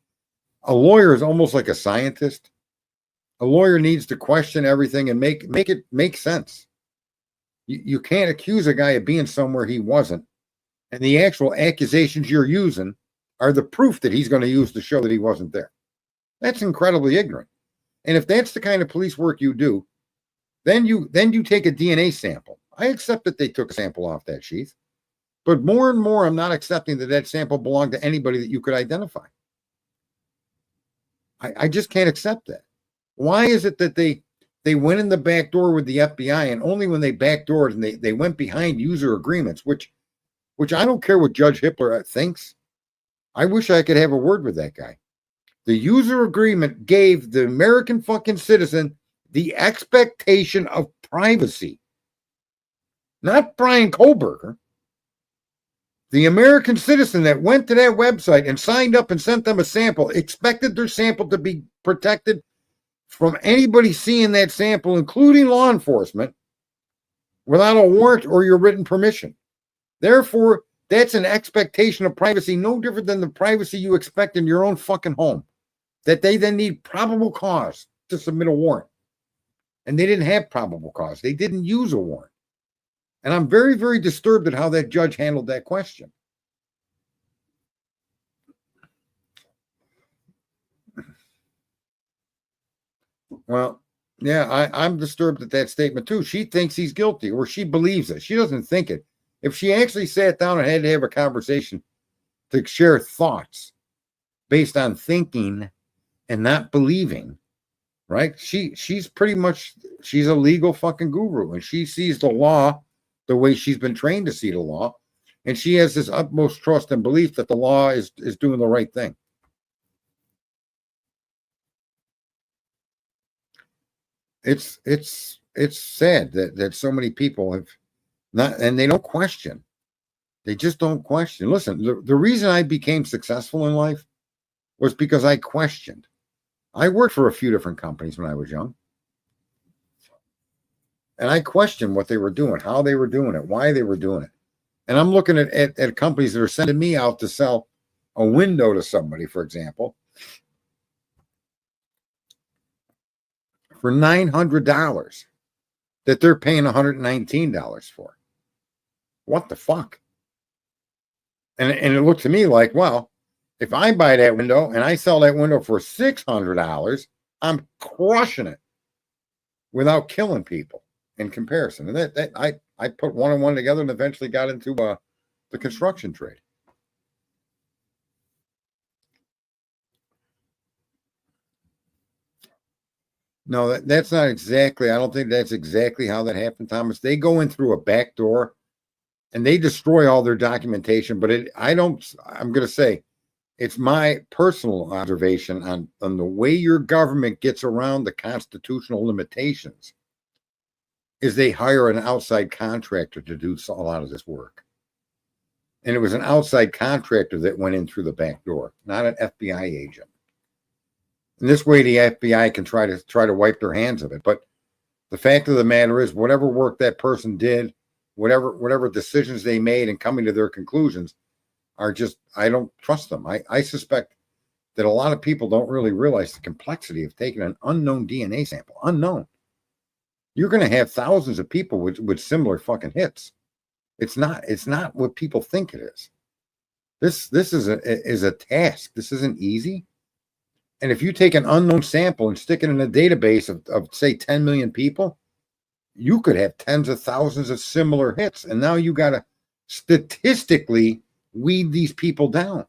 a lawyer is almost like a scientist. A lawyer needs to question everything and make it make sense. You can't accuse a guy of being somewhere he wasn't. And the actual accusations you're using are the proof that he's going to use to show that he wasn't there. That's incredibly ignorant. And if that's the kind of police work you do, then you take a DNA sample. I accept that they took a sample off that sheath. But more and more, I'm not accepting that sample belonged to anybody that you could identify. I just can't accept that. Why is it that they went in the back door with the FBI, and only when they backdoored and they went behind user agreements, which I don't care what Judge Hippler thinks. I wish I could have a word with that guy. The user agreement gave the American fucking citizen the expectation of privacy. Not Brian Kohlberger. The American citizen that went to that website and signed up and sent them a sample expected their sample to be protected from anybody seeing that sample, including law enforcement, without a warrant or your written permission. Therefore, that's an expectation of privacy, no different than the privacy you expect in your own fucking home, that they then need probable cause to submit a warrant. And they didn't have probable cause. They didn't use a warrant. And I'm very, very disturbed at how that judge handled that question. Well, Yeah, I'm disturbed at that statement too. She thinks he's guilty, or she believes it. She doesn't think it. If she actually sat down and had to have a conversation to share thoughts based on thinking and not believing, right? She's pretty much she's a legal fucking guru, and she sees the law the way she's been trained to see the law, and she has this utmost trust and belief that the law is doing the right thing. It's sad that so many people have not, and they don't question. They just don't question. Listen, the reason I became successful in life was because I questioned. I worked for a few different companies when I was young, and I questioned what they were doing, how they were doing it, why they were doing it. And I'm looking at companies that are sending me out to sell a window to somebody, for example, for $900 that they're paying $119 for. What the fuck? And it looked to me like, well, if I buy that window and I sell that window for $600, I'm crushing it without killing people in comparison. And that I put one and one together and eventually got into the construction trade. No, that's not exactly. I don't think that's exactly how that happened, Thomas. They go in through a back door and they destroy all their documentation. But I'm going to say, it's my personal observation on the way your government gets around the constitutional limitations is they hire an outside contractor to do a lot of this work. And it was an outside contractor that went in through the back door, not an FBI agent. And this way the FBI can try to wipe their hands of it. But the fact of the matter is, whatever work that person did, whatever decisions they made and coming to their conclusions are just, I don't trust them. I suspect that a lot of people don't really realize the complexity of taking an unknown DNA sample. Unknown. You're going to have thousands of people with similar fucking hits. It's not what people think it is. This is a task. This isn't easy. And if you take an unknown sample and stick it in a database of say 10 million people, you could have tens of thousands of similar hits. And now you got to statistically weed these people down.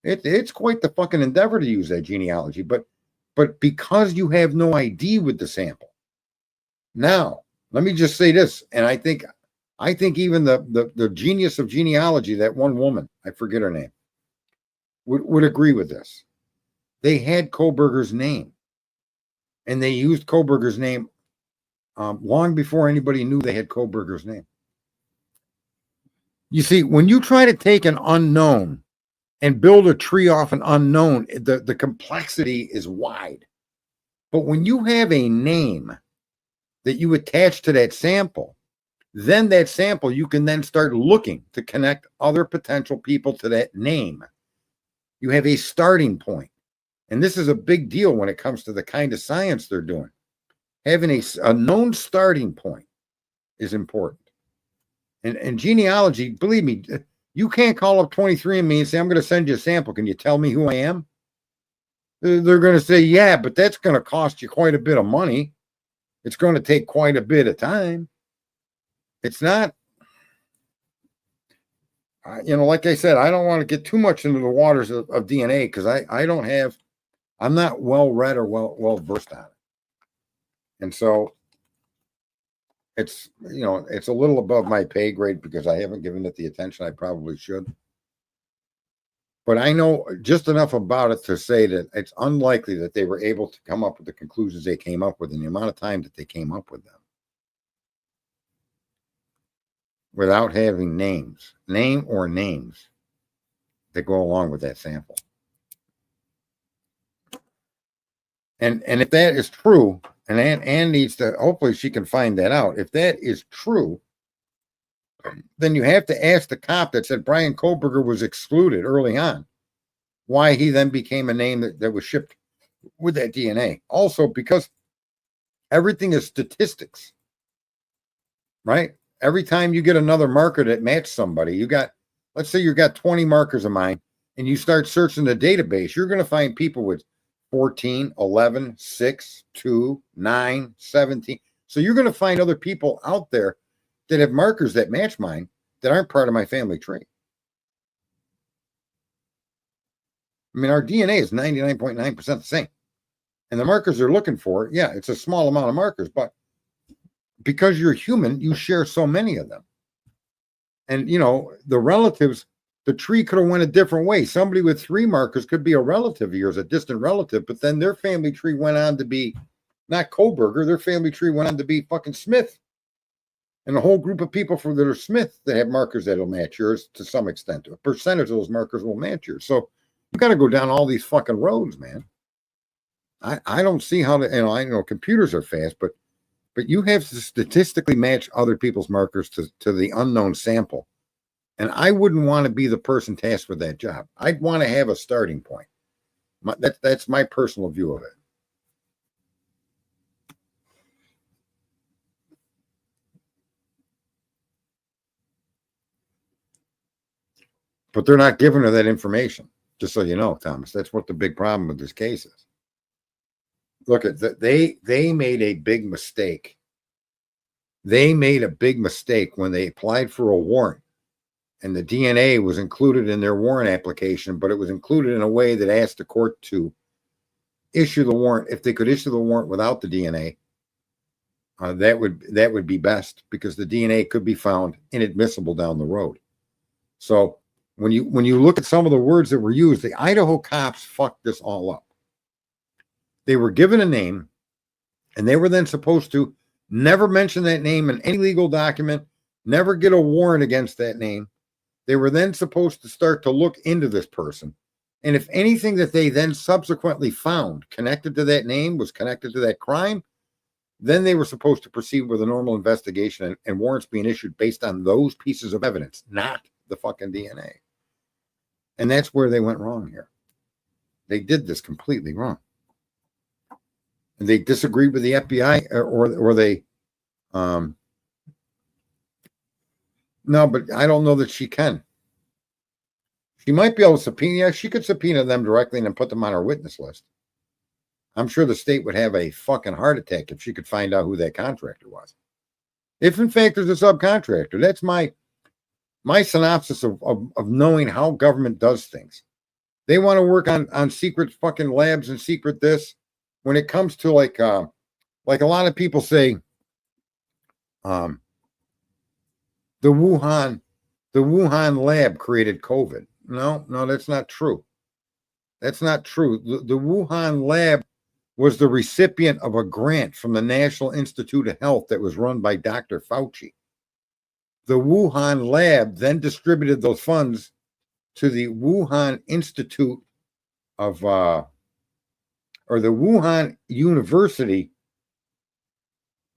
It's quite the fucking endeavor to use that genealogy, but because you have no ID with the sample. Now, let me just say this, and I think even the genius of genealogy, that one woman, I forget her name, would agree with this. They had Koberger's name, and they used Koberger's name long before anybody knew they had Koberger's name. You see, when you try to take an unknown and build a tree off an unknown, the complexity is wide. But when you have a name that you attach to that sample, then that sample, you can then start looking to connect other potential people to that name. You have a starting point. And this is a big deal when it comes to the kind of science they're doing. Having a known starting point is important. And genealogy, believe me, you can't call up 23andMe and say, I'm going to send you a sample. Can you tell me who I am? They're going to say, yeah, but that's going to cost you quite a bit of money. It's going to take quite a bit of time. It's not, like I said, I don't want to get too much into the waters of DNA because I'm not well read or well versed on it. And so it's a little above my pay grade because I haven't given it the attention I probably should. But I know just enough about it to say that it's unlikely that they were able to come up with the conclusions they came up with in the amount of time that they came up with them without having name or names that go along with that sample. And if that is true, and Ann needs to, hopefully she can find that out. If that is true, then you have to ask the cop that said Brian Koberger was excluded early on, why he then became a name that was shipped with that DNA. Also, because everything is statistics, right? Every time you get another marker that matches somebody, let's say you got 20 markers of mine, and you start searching the database, you're going to find people with 14, 11, 6, 2, 9, 17. So you're going to find other people out there that have markers that match mine that aren't part of my family tree. I mean, our DNA is 99.9% the same. And the markers they're looking for, yeah, it's a small amount of markers, but because you're human, you share so many of them. And, you know, the relatives, the tree could have went a different way. Somebody with 3 markers could be a relative of yours, a distant relative, but then their family tree went on to be not Kohlberger, their family tree went on to be fucking Smith. And a whole group of people that are Smith that have markers that'll match yours to some extent. A percentage of those markers will match yours. So you got to go down all these fucking roads, man. I don't see how to, you know, I know computers are fast, but you have to statistically match other people's markers to the unknown sample. And I wouldn't want to be the person tasked with that job. I'd want to have a starting point. That's my personal view of it. But they're not giving her that information, just so you know, Thomas. That's what the big problem with this case is. Look at that. They made a big mistake. They made a big mistake when they applied for a warrant, and the DNA was included in their warrant application, but it was included in a way that asked the court to issue the warrant. If they could issue the warrant without the DNA, that would be best, because the DNA could be found inadmissible down the road. So when you look at some of the words that were used, the Idaho cops fucked this all up. They were given a name, and they were then supposed to never mention that name in any legal document, never get a warrant against that name. They were then supposed to start to look into this person. And if anything that they then subsequently found connected to that name was connected to that crime, then they were supposed to proceed with a normal investigation and warrants being issued based on those pieces of evidence, not the fucking DNA. And that's where they went wrong here. They did this completely wrong. And they disagreed with the FBI, or they, no, but I don't know that she can. She might be able to subpoena. Yeah, she could subpoena them directly and then put them on her witness list. I'm sure the state would have a fucking heart attack if she could find out who that contractor was. If in fact there's a subcontractor, that's my synopsis of knowing how government does things. They want to work on secret fucking labs and secret this. When it comes to like a lot of people say, the Wuhan lab created COVID. No, that's not true. That's not true. The Wuhan lab was the recipient of a grant from the National Institute of Health that was run by Dr. Fauci. The Wuhan lab then distributed those funds to the Wuhan Institute of, or the Wuhan University,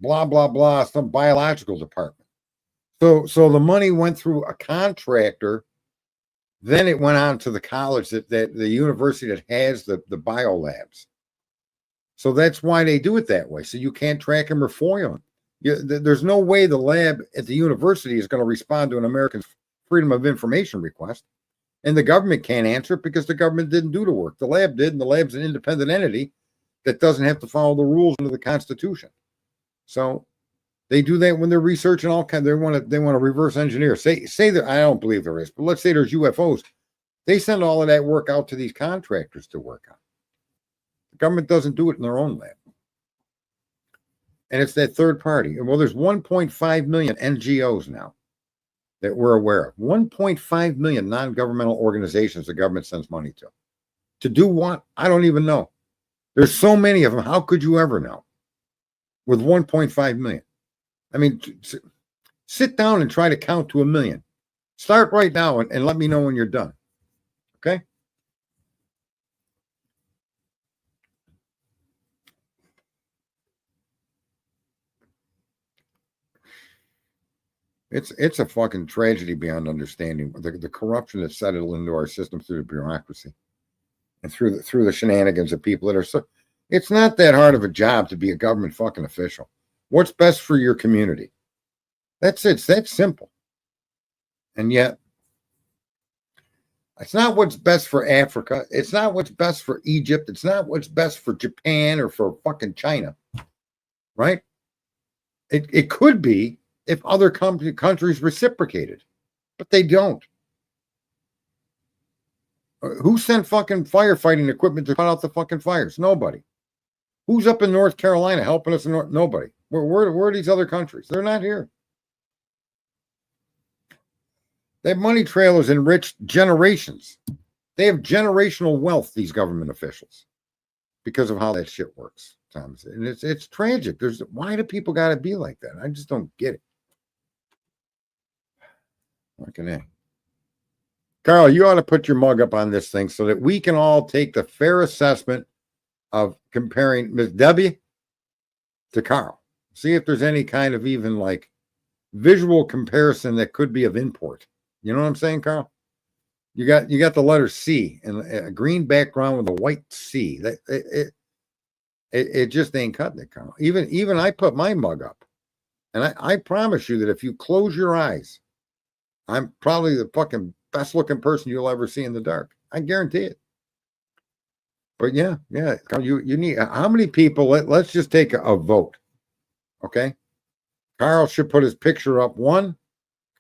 blah, blah, blah, some biological department. So the money went through a contractor. Then it went on to the college that the university that has the biolabs. So that's why they do it that way. So you can't track them or foil them. There's no way the lab at the university is going to respond to an American Freedom of Information request. And the government can't answer it because the government didn't do the work. The lab did, and the lab's an independent entity that doesn't have to follow the rules under the Constitution. So they do that when they're researching all kinds. They want to reverse engineer. Say that, I don't believe there is, but let's say there's UFOs. They send all of that work out to these contractors to work on. The government doesn't do it in their own lab. And it's that third party. Well, there's 1.5 million NGOs now that we're aware of. 1.5 million non-governmental organizations the government sends money to. To do what? I don't even know. There's so many of them. How could you ever know? With 1.5 million. I mean, sit down and try to count to 1 million. Start right now and let me know when you're done. Okay? It's a fucking tragedy beyond understanding. The corruption that's settled into our system through the bureaucracy and through the shenanigans of people that are so. It's not that hard of a job to be a government fucking official. What's best for your community? That's it. It's that simple. And yet, It's not what's best for Africa. It's not what's best for Egypt. It's not what's best for Japan or for fucking China, right? It could be if other countries reciprocated, but they don't. Who sent fucking firefighting equipment to put out the fucking fires? Nobody. Who's up in North Carolina helping us? Nobody. Where are these other countries? They're not here. They have money trailers enriched generations. They have generational wealth, these government officials, because of how that shit works, Thomas. And it's tragic. Why do people got to be like that? I just don't get it. Fucking A. Carl, you ought to put your mug up on this thing so that we can all take the fair assessment of comparing Ms. W to Carl. See if there's any kind of even like visual comparison that could be of import. You know what I'm saying, Carl? You got the letter C and a green background with a white C. It just ain't cutting it, Carl. Even I put my mug up, and I promise you that if you close your eyes, I'm probably the fucking best looking person you'll ever see in the dark. I guarantee it. But yeah, Carl, you need how many people? Let's just take a vote, okay? Carl should put his picture up 1.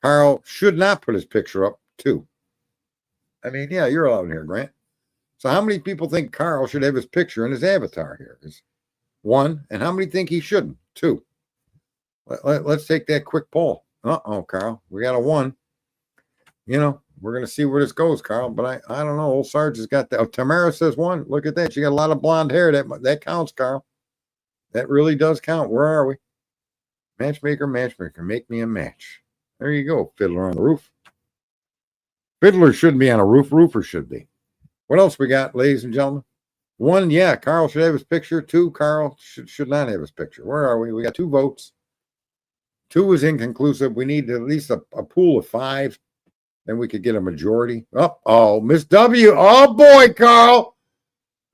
Carl should not put his picture up 2. I mean, yeah, you're allowed here, Grant. So how many people think Carl should have his picture in his avatar here? Is 1. And how many think he shouldn't? 2. Let's take that quick poll. Uh-oh, Carl. We got a 1. You know, we're going to see where this goes, Carl. But I don't know. Old Sarge has got that. Oh, Tamara says 1. Look at that. She got a lot of blonde hair. That counts, Carl. That really does count. Where are we? Matchmaker, make me a match. There you go, fiddler on the roof. Fiddler shouldn't be on a roof. Roofer should be. What else we got, ladies and gentlemen? 1, yeah, Carl should have his picture. 2, Carl should not have his picture. Where are we? We got 2 votes. 2 is inconclusive. We need at least a pool of 5. Then we could get a majority. Oh, Miss W. Oh, boy, Carl.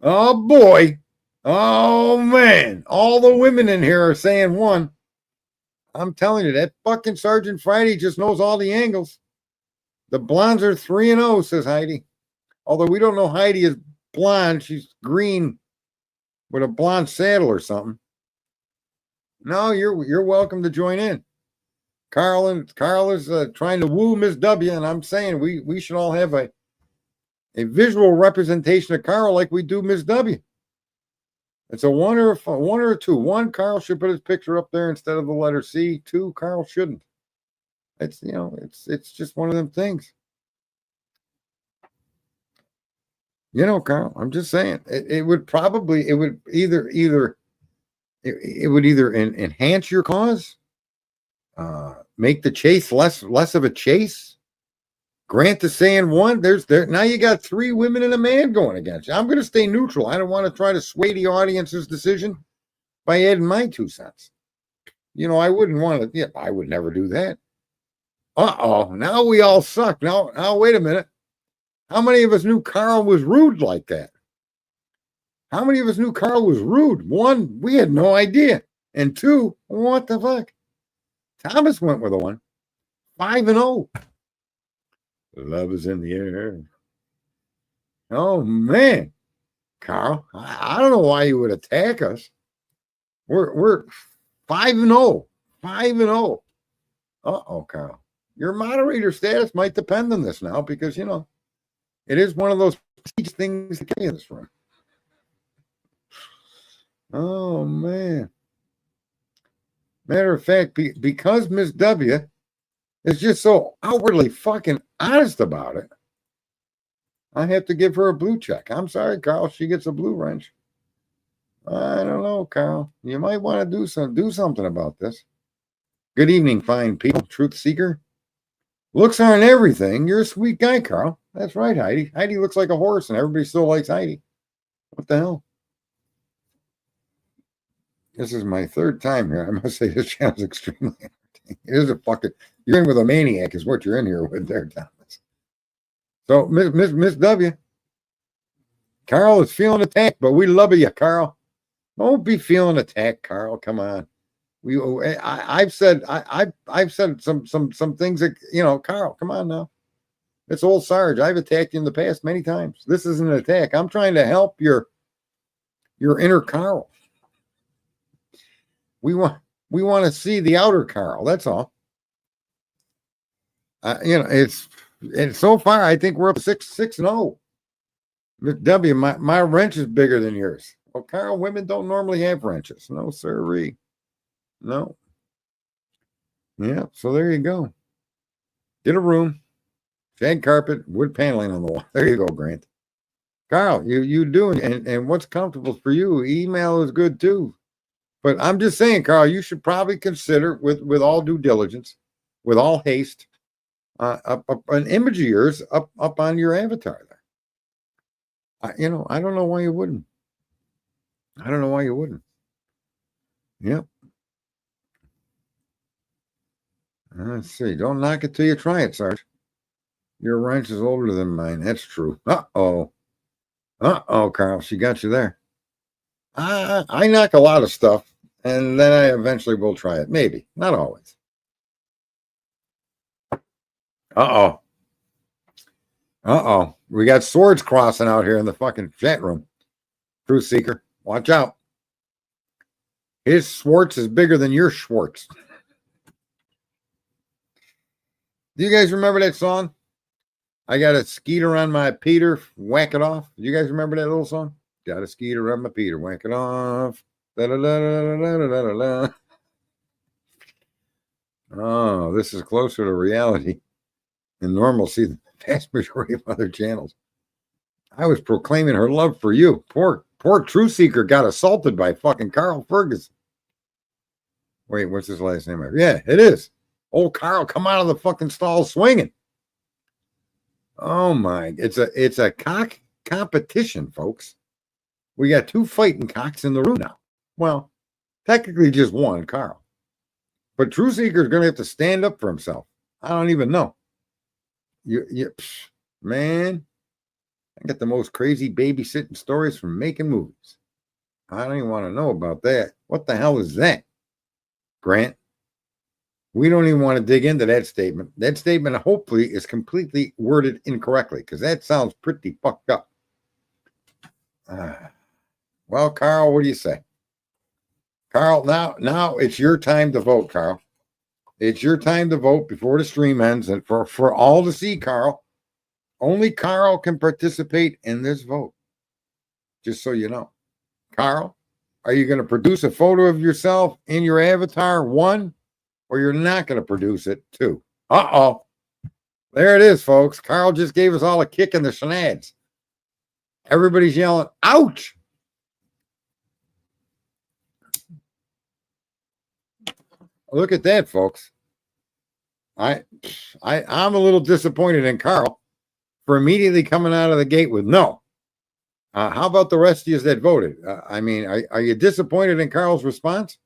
Oh, boy. Oh, man. All the women in here are saying 1. I'm telling you, that fucking Sergeant Friday just knows all the angles. The blondes are 3-0, says Heidi. Although we don't know Heidi is blonde. She's green with a blonde saddle or something. No, you're welcome to join in. Carl is trying to woo Miss W, and I'm saying we should all have a visual representation of Carl like we do Miss W. It's a 1 or a 2. 1, Carl should put his picture up there instead of the letter C. 2, Carl shouldn't. It's it's just one of them things. Carl, I'm just saying it would either enhance your cause, make the chase less of a chase. Grant is saying 1. Now you got 3 women and a man going against you. I'm going to stay neutral. I don't want to try to sway the audience's decision by adding my 2 cents. I wouldn't want to. Yeah, I would never do that. Uh-oh, now we all suck. Now wait a minute. How many of us knew Carl was rude like that? How many of us knew Carl was rude? 1, we had no idea. And 2, what the fuck? Thomas went with a 1. 5-0. Love is in the air. Oh, man. Carl, I don't know why you would attack us. We're 5-0. 5-0. Uh-oh, Carl. Your moderator status might depend on this now because, it is one of those things that get in this room. Oh, man. Matter of fact, because Miss W is just so outwardly fucking honest about it, I have to give her a blue check. I'm sorry, Carl. She gets a blue wrench. I don't know, Carl. You might want to do something about this. Good evening, fine people. Truth seeker. Looks aren't everything. You're a sweet guy, Carl. That's right, Heidi. Heidi looks like a horse, and everybody still likes Heidi. What the hell? This is my 3rd time here. I must say this channel is extremely entertaining. It is a fucking. You're in with a maniac, is what you're in here with there, Thomas. So, Miss W. Carl is feeling attacked, but we love you, Carl. Don't be feeling attacked, Carl. Come on. I've said some things that Carl. Come on now. It's old Sarge. I've attacked you in the past many times. This isn't an attack. I'm trying to help your inner Carl. We want to see the outer Carl. That's all. It's so far. I think we're up 6-0. W, my wrench is bigger than yours. Well, Carl, women don't normally have wrenches. No, sirree. No. Yeah, so there you go. Get a room, shag carpet, wood paneling on the wall. There you go, Grant. Carl, you do, and what's comfortable for you. Email is good too. But I'm just saying, Carl, you should probably consider, with all due diligence, with all haste, an image of yours up on your avatar there. I don't know why you wouldn't. I don't know why you wouldn't. Yep. Let's see. Don't knock it till you try it, Sarge. Your wrench is older than mine. That's true. Uh-oh. Uh-oh, Carl. She got you there. I knock a lot of stuff, and then I eventually will try it. Maybe. Not always. Uh-oh. Uh-oh. We got swords crossing out here in the fucking chat room. Truth Seeker. Watch out. His Schwartz is bigger than your Schwartz. Do you guys remember that song? I got a skeeter on my Peter, whack it off. Do you guys remember that little song? Got a skeeter on my Peter, whack it off. Da, da, da, da, da, da, da, da. Oh, this is closer to reality and normalcy than the vast majority of other channels. I was proclaiming her love for you. Poor Truth Seeker got assaulted by fucking Carl Ferguson. Wait, what's his last name? Yeah, it is. Old Carl, come out of the fucking stall swinging. Oh my, it's a cock competition, folks. We got 2 fighting cocks in the room now. Well, technically just one, Carl. But Truth Seeker is going to have to stand up for himself. I don't even know. Man, I got the most crazy babysitting stories from making movies. I don't even want to know about that. What the hell is that, Grant? We don't even want to dig into that statement. That statement hopefully is completely worded incorrectly because that sounds pretty fucked up. Well, Carl, what do you say? Carl, now it's your time to vote, Carl. It's your time to vote before the stream ends. And for all to see, Carl, only Carl can participate in this vote. Just so you know. Carl, are you going to produce a photo of yourself in your avatar, 1? Or you're not going to produce it, 2. Uh-oh. There it is, folks. Carl just gave us all a kick in the shenads. Everybody's yelling, ouch! Look at that, folks. I'm a little disappointed in Carl for immediately coming out of the gate with no. How about the rest of you that voted? I mean, are you disappointed in Carl's response?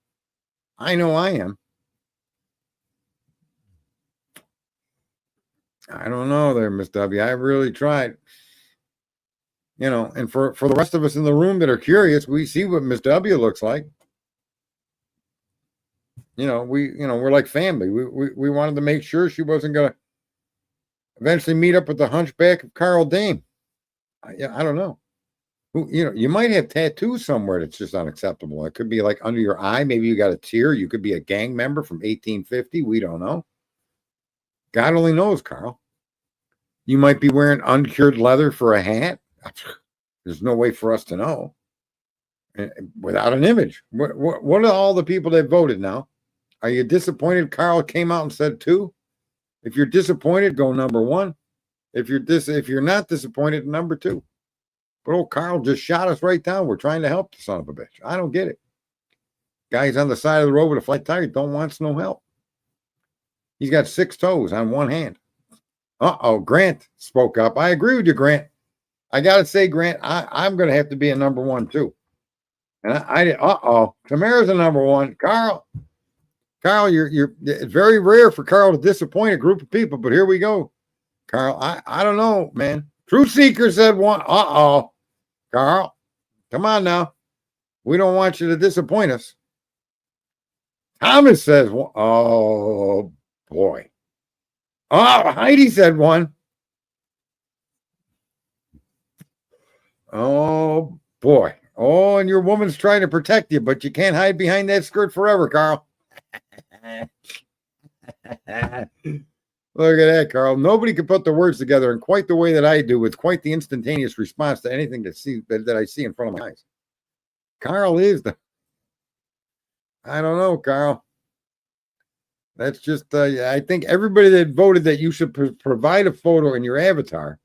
I know I am. I don't know there, Miss W. I really tried. And for the rest of us in the room that are curious, we see what Miss W looks like. We're like family. We wanted to make sure she wasn't going to eventually meet up with the hunchback of Carl Dame. I don't know. You might have tattoos somewhere that's just unacceptable. It could be like under your eye. Maybe you got a tear. You could be a gang member from 1850. We don't know. God only knows, Carl. You might be wearing uncured leather for a hat. There's no way for us to know. Without an image. What are all the people that voted now? Are you disappointed Carl came out and said 2? If you're disappointed, go number 1. If you're not disappointed, number 2. But old Carl just shot us right down. We're trying to help the son of a bitch. I don't get it. Guy's on the side of the road with a flat tire. Don't want no help. He's got 6 toes on 1 hand. Uh-oh, Grant spoke up. I agree with you, Grant. I got to say, Grant, I'm going to have to be a number 1, too. And uh-oh, Tamara's a number 1. Carl, it's very rare for Carl to disappoint a group of people, but here we go. Carl, I don't know, man. Truth Seeker said 1. Uh-oh. Carl, come on now. We don't want you to disappoint us. Thomas says 1. Oh, boy. Oh, Heidi said 1. Oh, boy. Oh, and your woman's trying to protect you, but you can't hide behind that skirt forever, Carl. Look at that, Carl. Nobody can put the words together in quite the way that I do, with quite the instantaneous response to anything that I see in front of my eyes. Carl is I don't know, Carl. That's just, I think everybody that voted that you should provide a photo in your avatar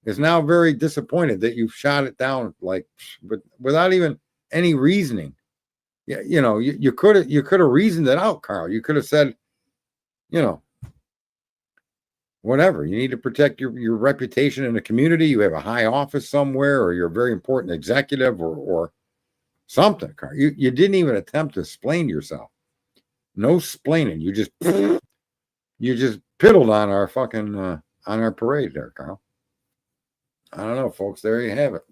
is now very disappointed that you've shot it down, like, without even any reasoning. Yeah, you could have reasoned it out, Carl. You could have said, you know, whatever. You need to protect your reputation in the community. You have a high office somewhere, or you're a very important executive, or something, Carl. You didn't even attempt to explain yourself. No splaining. You just piddled on our fucking on our parade there, Carl. I don't know, folks. There you have it.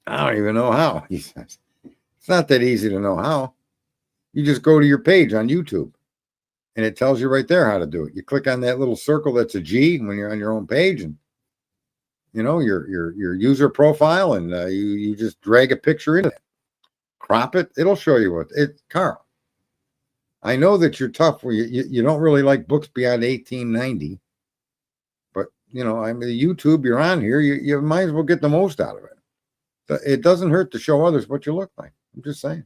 I don't even know how, he says. It's not that easy to know how. You just go to your page on YouTube, and it tells you right there how to do it. You click on that little circle that's a G when you're on your own page, and your user profile, and you just drag a picture in it, crop it. It'll show you what it. Carl, I know that you're tough. Where you don't really like books beyond 1890, but I mean, YouTube, you're on here. You might as well get the most out of it. It doesn't hurt to show others what you look like. I'm just saying.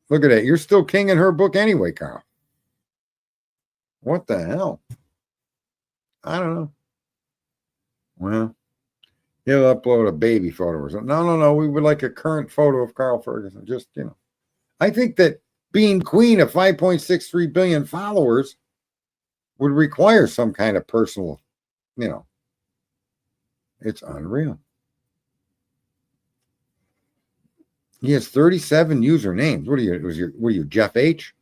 Look at that. You're still king in her book anyway, Carl. What the hell? I don't know. Well, he'll upload a baby photo or something. No. We would like a current photo of Carl Ferguson. Just, I think that being queen of 5.63 billion followers would require some kind of personal, it's unreal. He has 37 usernames. What are you, Jeff H?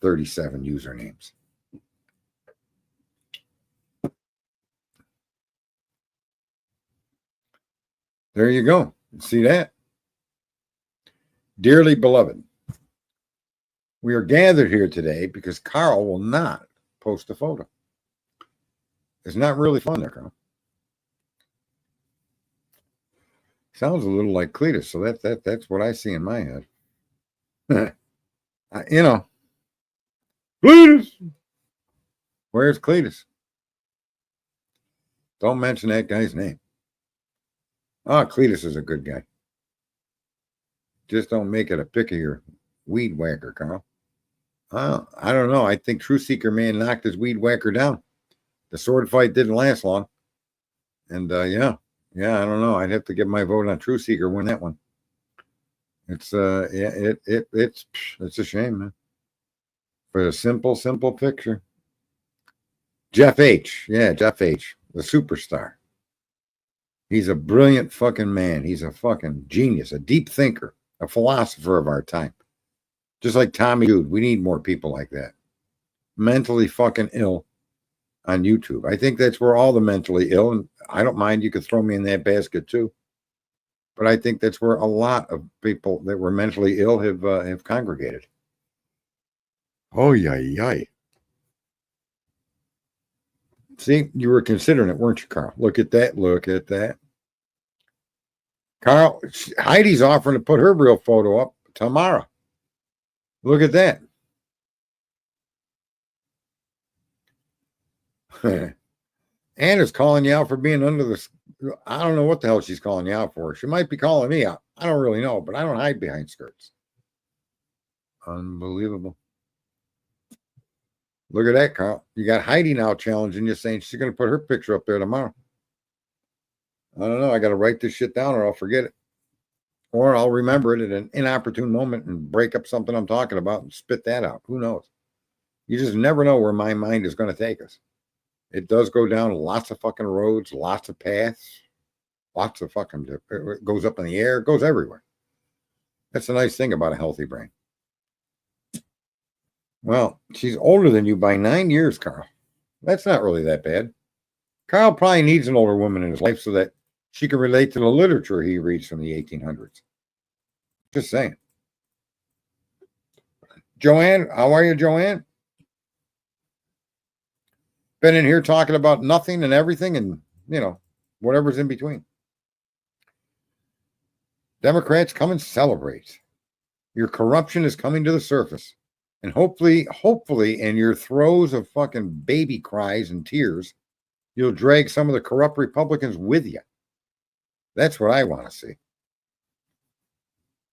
37 usernames. There you go. See that? Dearly beloved, we are gathered here today because Carl will not post a photo. It's not really fun there, Carl. Sounds a little like Cletus, so that's what I see in my head. Cletus! Where's Cletus? Don't mention that guy's name. Oh, Cletus is a good guy. Just don't make it a pick of your weed whacker, Carl. I don't know. I think Truth Seeker Man knocked his weed whacker down. The sword fight didn't last long. And yeah, I don't know. I'd have to give my vote on Truth Seeker win that one. It's it's a shame, man. For a simple picture. Jeff H. Yeah, Jeff H. The superstar. He's a brilliant fucking man. He's a fucking genius, a deep thinker, a philosopher of our time. Just like Tommy Jude. We need more people like that. Mentally fucking ill on YouTube. I think that's where all the mentally ill, and I don't mind, you could throw me in that basket too. But I think that's where a lot of people that were mentally ill have congregated. Oh, yay. See, you were considering it, weren't you, Carl? Look at that. Carl, Heidi's offering to put her real photo up tomorrow. Look at that. Anna's calling you out for being under the... I don't know what the hell she's calling you out for. She might be calling me out. I don't really know, but I don't hide behind skirts. Unbelievable. Look at that, Carl. You got Heidi now challenging you, saying she's going to put her picture up there tomorrow. I don't know. I got to write this shit down or I'll forget it. Or I'll remember it at an inopportune moment and break up something I'm talking about and spit that out. Who knows? You just never know where my mind is going to take us. It does go down lots of fucking roads, lots of paths, lots of fucking... It goes up in the air. It goes everywhere. That's the nice thing about a healthy brain. Well, she's older than you by 9 years, Carl. That's not really that bad. Carl probably needs an older woman in his life so that she can relate to the literature he reads from the 1800s. Just saying. Joanne, how are you, Joanne? been in here talking about nothing and everything and, whatever's in between. Democrats, come and celebrate. Your corruption is coming to the surface. And hopefully, in your throes of fucking baby cries and tears, you'll drag some of the corrupt Republicans with you. That's what I want to see.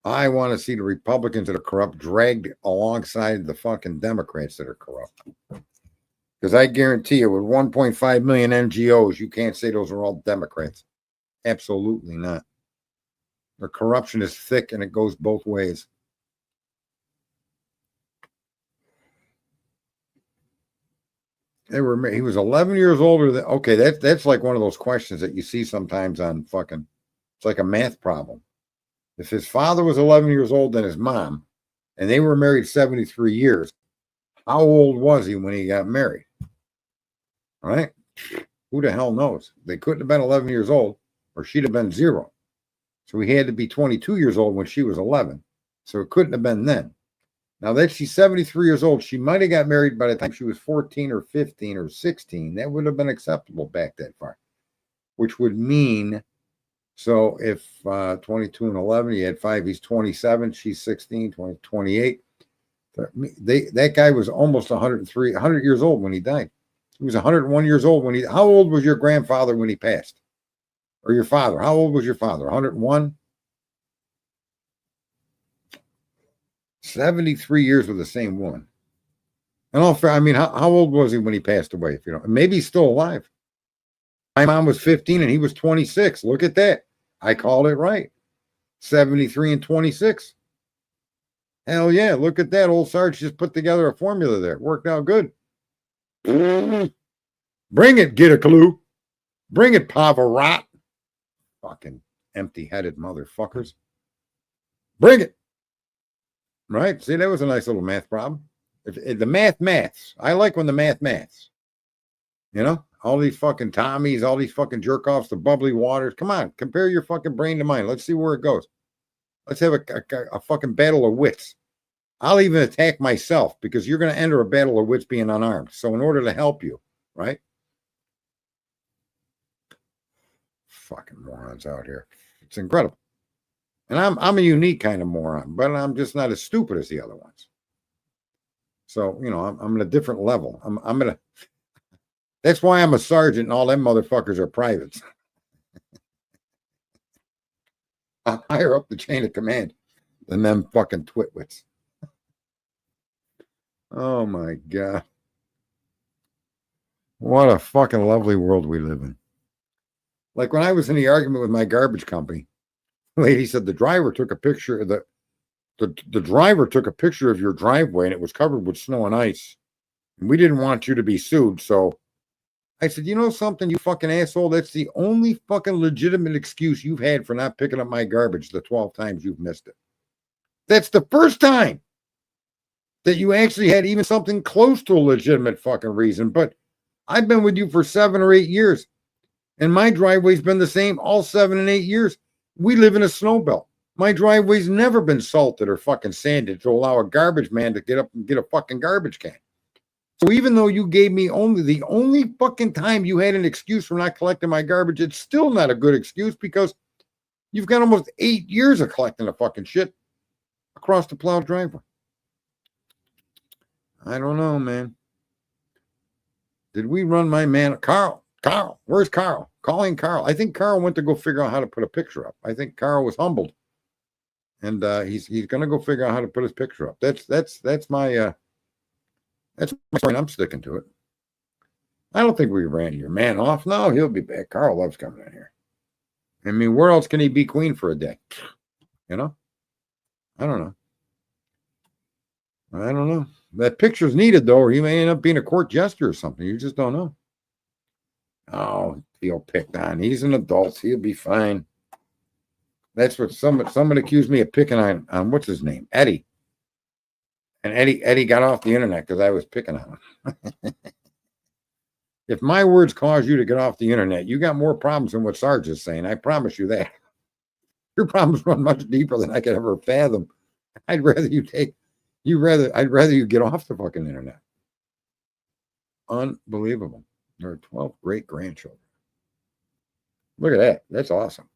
I want to see the Republicans that are corrupt dragged alongside the fucking Democrats that are corrupt. Because I guarantee you, with 1.5 million NGOs, you can't say those are all Democrats. Absolutely not. The corruption is thick and it goes both ways. He was 11 years older than, okay, that's like one of those questions that you see sometimes on fucking, it's like a math problem. If his father was 11 years old than his mom, and they were married 73 years, how old was he when he got married? All right? Who the hell knows? They couldn't have been 11 years old, or she'd have been 0. So he had to be 22 years old when she was 11. So it couldn't have been then. Now that she's 73 years old, she might have got married by the time she was 14 or 15 or 16. That would have been acceptable back that far. Which would mean, so if 22 and 11, he had 5, he's 27, she's 16, 20, 28. That guy was almost 100 years old when he died. He was 101 years old when how old was your grandfather when he passed? Or your father? How old was your father? 101? 73 years with the same woman. And all fair, I mean, how old was he when he passed away? If you know, maybe he's still alive. My mom was 15 and he was 26. Look at that. I called it right. 73 and 26. Hell yeah, look at that. Old Sarge just put together a formula there. Worked out good. Bring it, get a clue. Bring it, Pavarotti. Fucking empty-headed motherfuckers. Bring it. Right? See, that was a nice little math problem. If the maths. I like when the maths. You know? All these fucking Tommies, all these fucking jerk-offs, the bubbly waters. Come on, compare your fucking brain to mine. Let's see where it goes. Let's have a fucking battle of wits. I'll even attack myself because you're going to enter a battle of wits being unarmed. So in order to help you, right? Fucking morons out here. It's incredible. And I'm a unique kind of moron, but I'm just not as stupid as the other ones. So, you know, I'm at a different level. I'm at a, that's why I'm a sergeant and all them motherfuckers are privates. I'm higher up the chain of command than them fucking twitwits. Oh my God. What a fucking lovely world we live in. Like when I was in the argument with my garbage company, the lady said the driver took a picture of the driver took a picture of your driveway and it was covered with snow and ice. And we didn't want you to be sued. So I said, you know something, you fucking asshole? That's the only fucking legitimate excuse you've had for not picking up my garbage the 12 times you've missed it. That's the first time that you actually had even something close to a legitimate fucking reason. But I've been with you for 7 or 8 years. And my driveway's been the same all 7 and 8 years. We live in a snow belt. My driveway's never been salted or fucking sanded to allow a garbage man to get up and get a fucking garbage can. So even though you gave me the only fucking time you had an excuse for not collecting my garbage, it's still not a good excuse because you've got almost 8 years of collecting the fucking shit across the plowed driveway. I don't know, man. Did we run my man? Carl, where's Carl? Calling Carl. I think Carl went to go figure out how to put a picture up. I think Carl was humbled. And he's going to go figure out how to put his picture up. That's my point. I'm sticking to it. I don't think we ran your man off. No, he'll be back. Carl loves coming in here. I mean, where else can he be queen for a day? You know? I don't know. That picture's needed, though, or he may end up being a court jester or something. You just don't know. Oh, he'll pick on. He's an adult. He'll be fine. That's what someone accused me of picking on what's his name? Eddie. And Eddie got off the internet because I was picking on him. If my words cause you to get off the internet, you got more problems than what Sarge is saying. I promise you that. Your problems run much deeper than I could ever fathom. I'd rather you get off the fucking internet. Unbelievable. There are 12 great grandchildren. Look at that. That's awesome.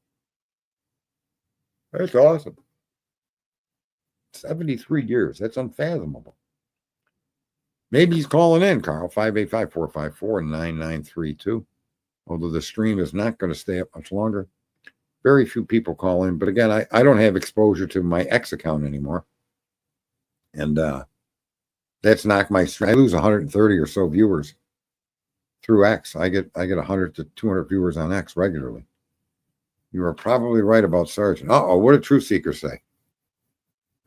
That's awesome. 73 years. That's unfathomable. Maybe he's calling in, Carl. 585-454-9932. Although the stream is not going to stay up much longer. Very few people call in. But again, I don't have exposure to my X account anymore. And that's knocked my stream. I lose 130 or so viewers through X. I get 100 to 200 viewers on X regularly. You are probably right about Sargent. Uh-oh, what did True Seeker say?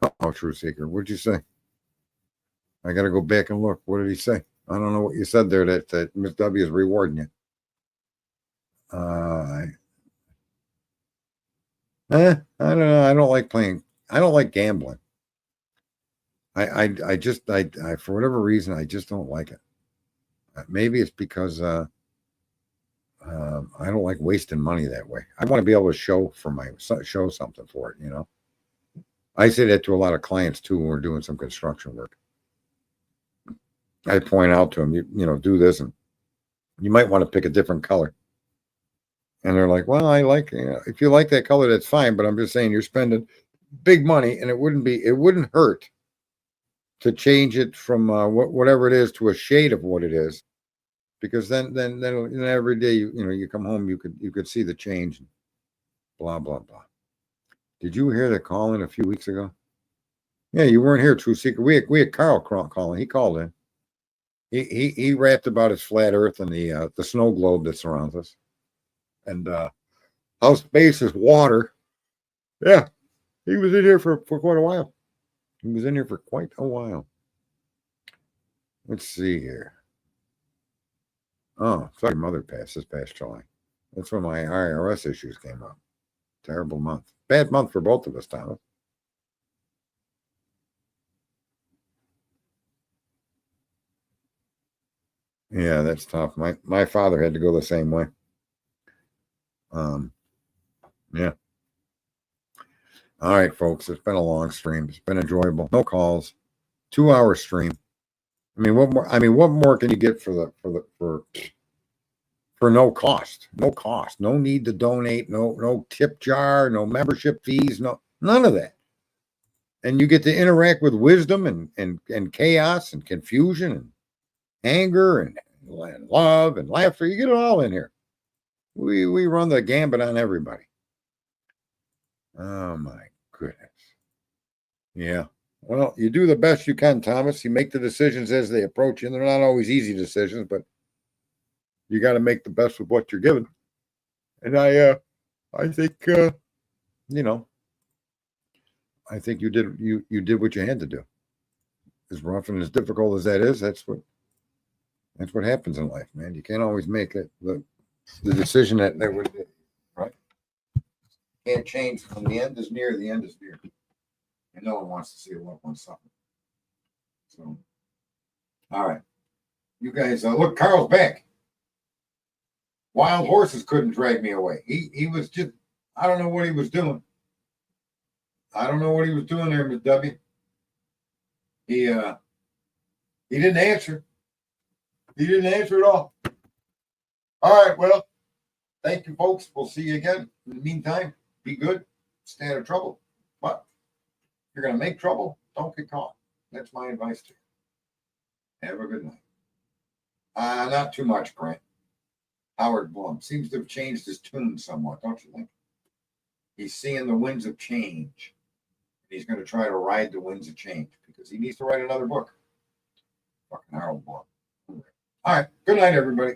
Uh-oh, True Seeker, what'd you say? I got to go back and look. What did he say? I don't know what you said there that Miss W is rewarding you. I don't know. I don't like playing. I don't like gambling. I for whatever reason, I just don't like it. Maybe it's because I don't like wasting money that way. I want to be able to show something for it, you know. I say that to a lot of clients too when we're doing some construction work. I point out to them, you know, do this, and you might want to pick a different color. And they're like, well, I like, you know, if you like that color, that's fine. But I'm just saying you're spending big money, and it wouldn't hurt to change it from whatever it is to a shade of what it is. Because then every day you come home, you could see the change. Blah blah blah. Did you hear that call in a few weeks ago? Yeah, you weren't here, True Seeker. We had Carl calling. He called in. He rapped about his flat Earth and the snow globe that surrounds us, and how space is water. Yeah, he was in here for quite a while. He was in here for quite a while. Let's see here. Oh, sorry, mother passed this past July. That's when my IRS issues came up. Terrible month. Bad month for both of us, Thomas. Yeah, that's tough. My father had to go the same way. Yeah. All right, folks. It's been a long stream. It's been enjoyable. No calls. 2-hour stream. I mean, what more? What more can you get for no cost? No cost. No need to donate. No tip jar. No membership fees. No, none of that. And you get to interact with wisdom and chaos and confusion and anger and love and laughter. You get it all in here. We run the gambit on everybody. Oh my goodness. Yeah. Well, you do the best you can, Thomas. You make the decisions as they approach you. And they're not always easy decisions, but you got to make the best with what you're given. And I think I think you did what you had to do. As rough and as difficult as that is, that's what happens in life, man. You can't always make it the decision that would be, right? Can't change when the end is near. The end is near, and no one wants to see a loved one suffer. So, all right, you guys, look, Carl's back. Wild horses couldn't drag me away. He was just, I don't know what he was doing. I don't know what he was doing there, Miss W. He didn't answer. He didn't answer at all. All right, well, thank you, folks. We'll see you again. In the meantime, be good. Stay out of trouble. But if you're going to make trouble, don't get caught. That's my advice to you. Have a good night. Not too much, Grant. Howard Blum seems to have changed his tune somewhat, don't you think? He's seeing the winds of change. He's going to try to ride the winds of change because he needs to write another book. Fucking Harold Blum. All right. Good night, everybody.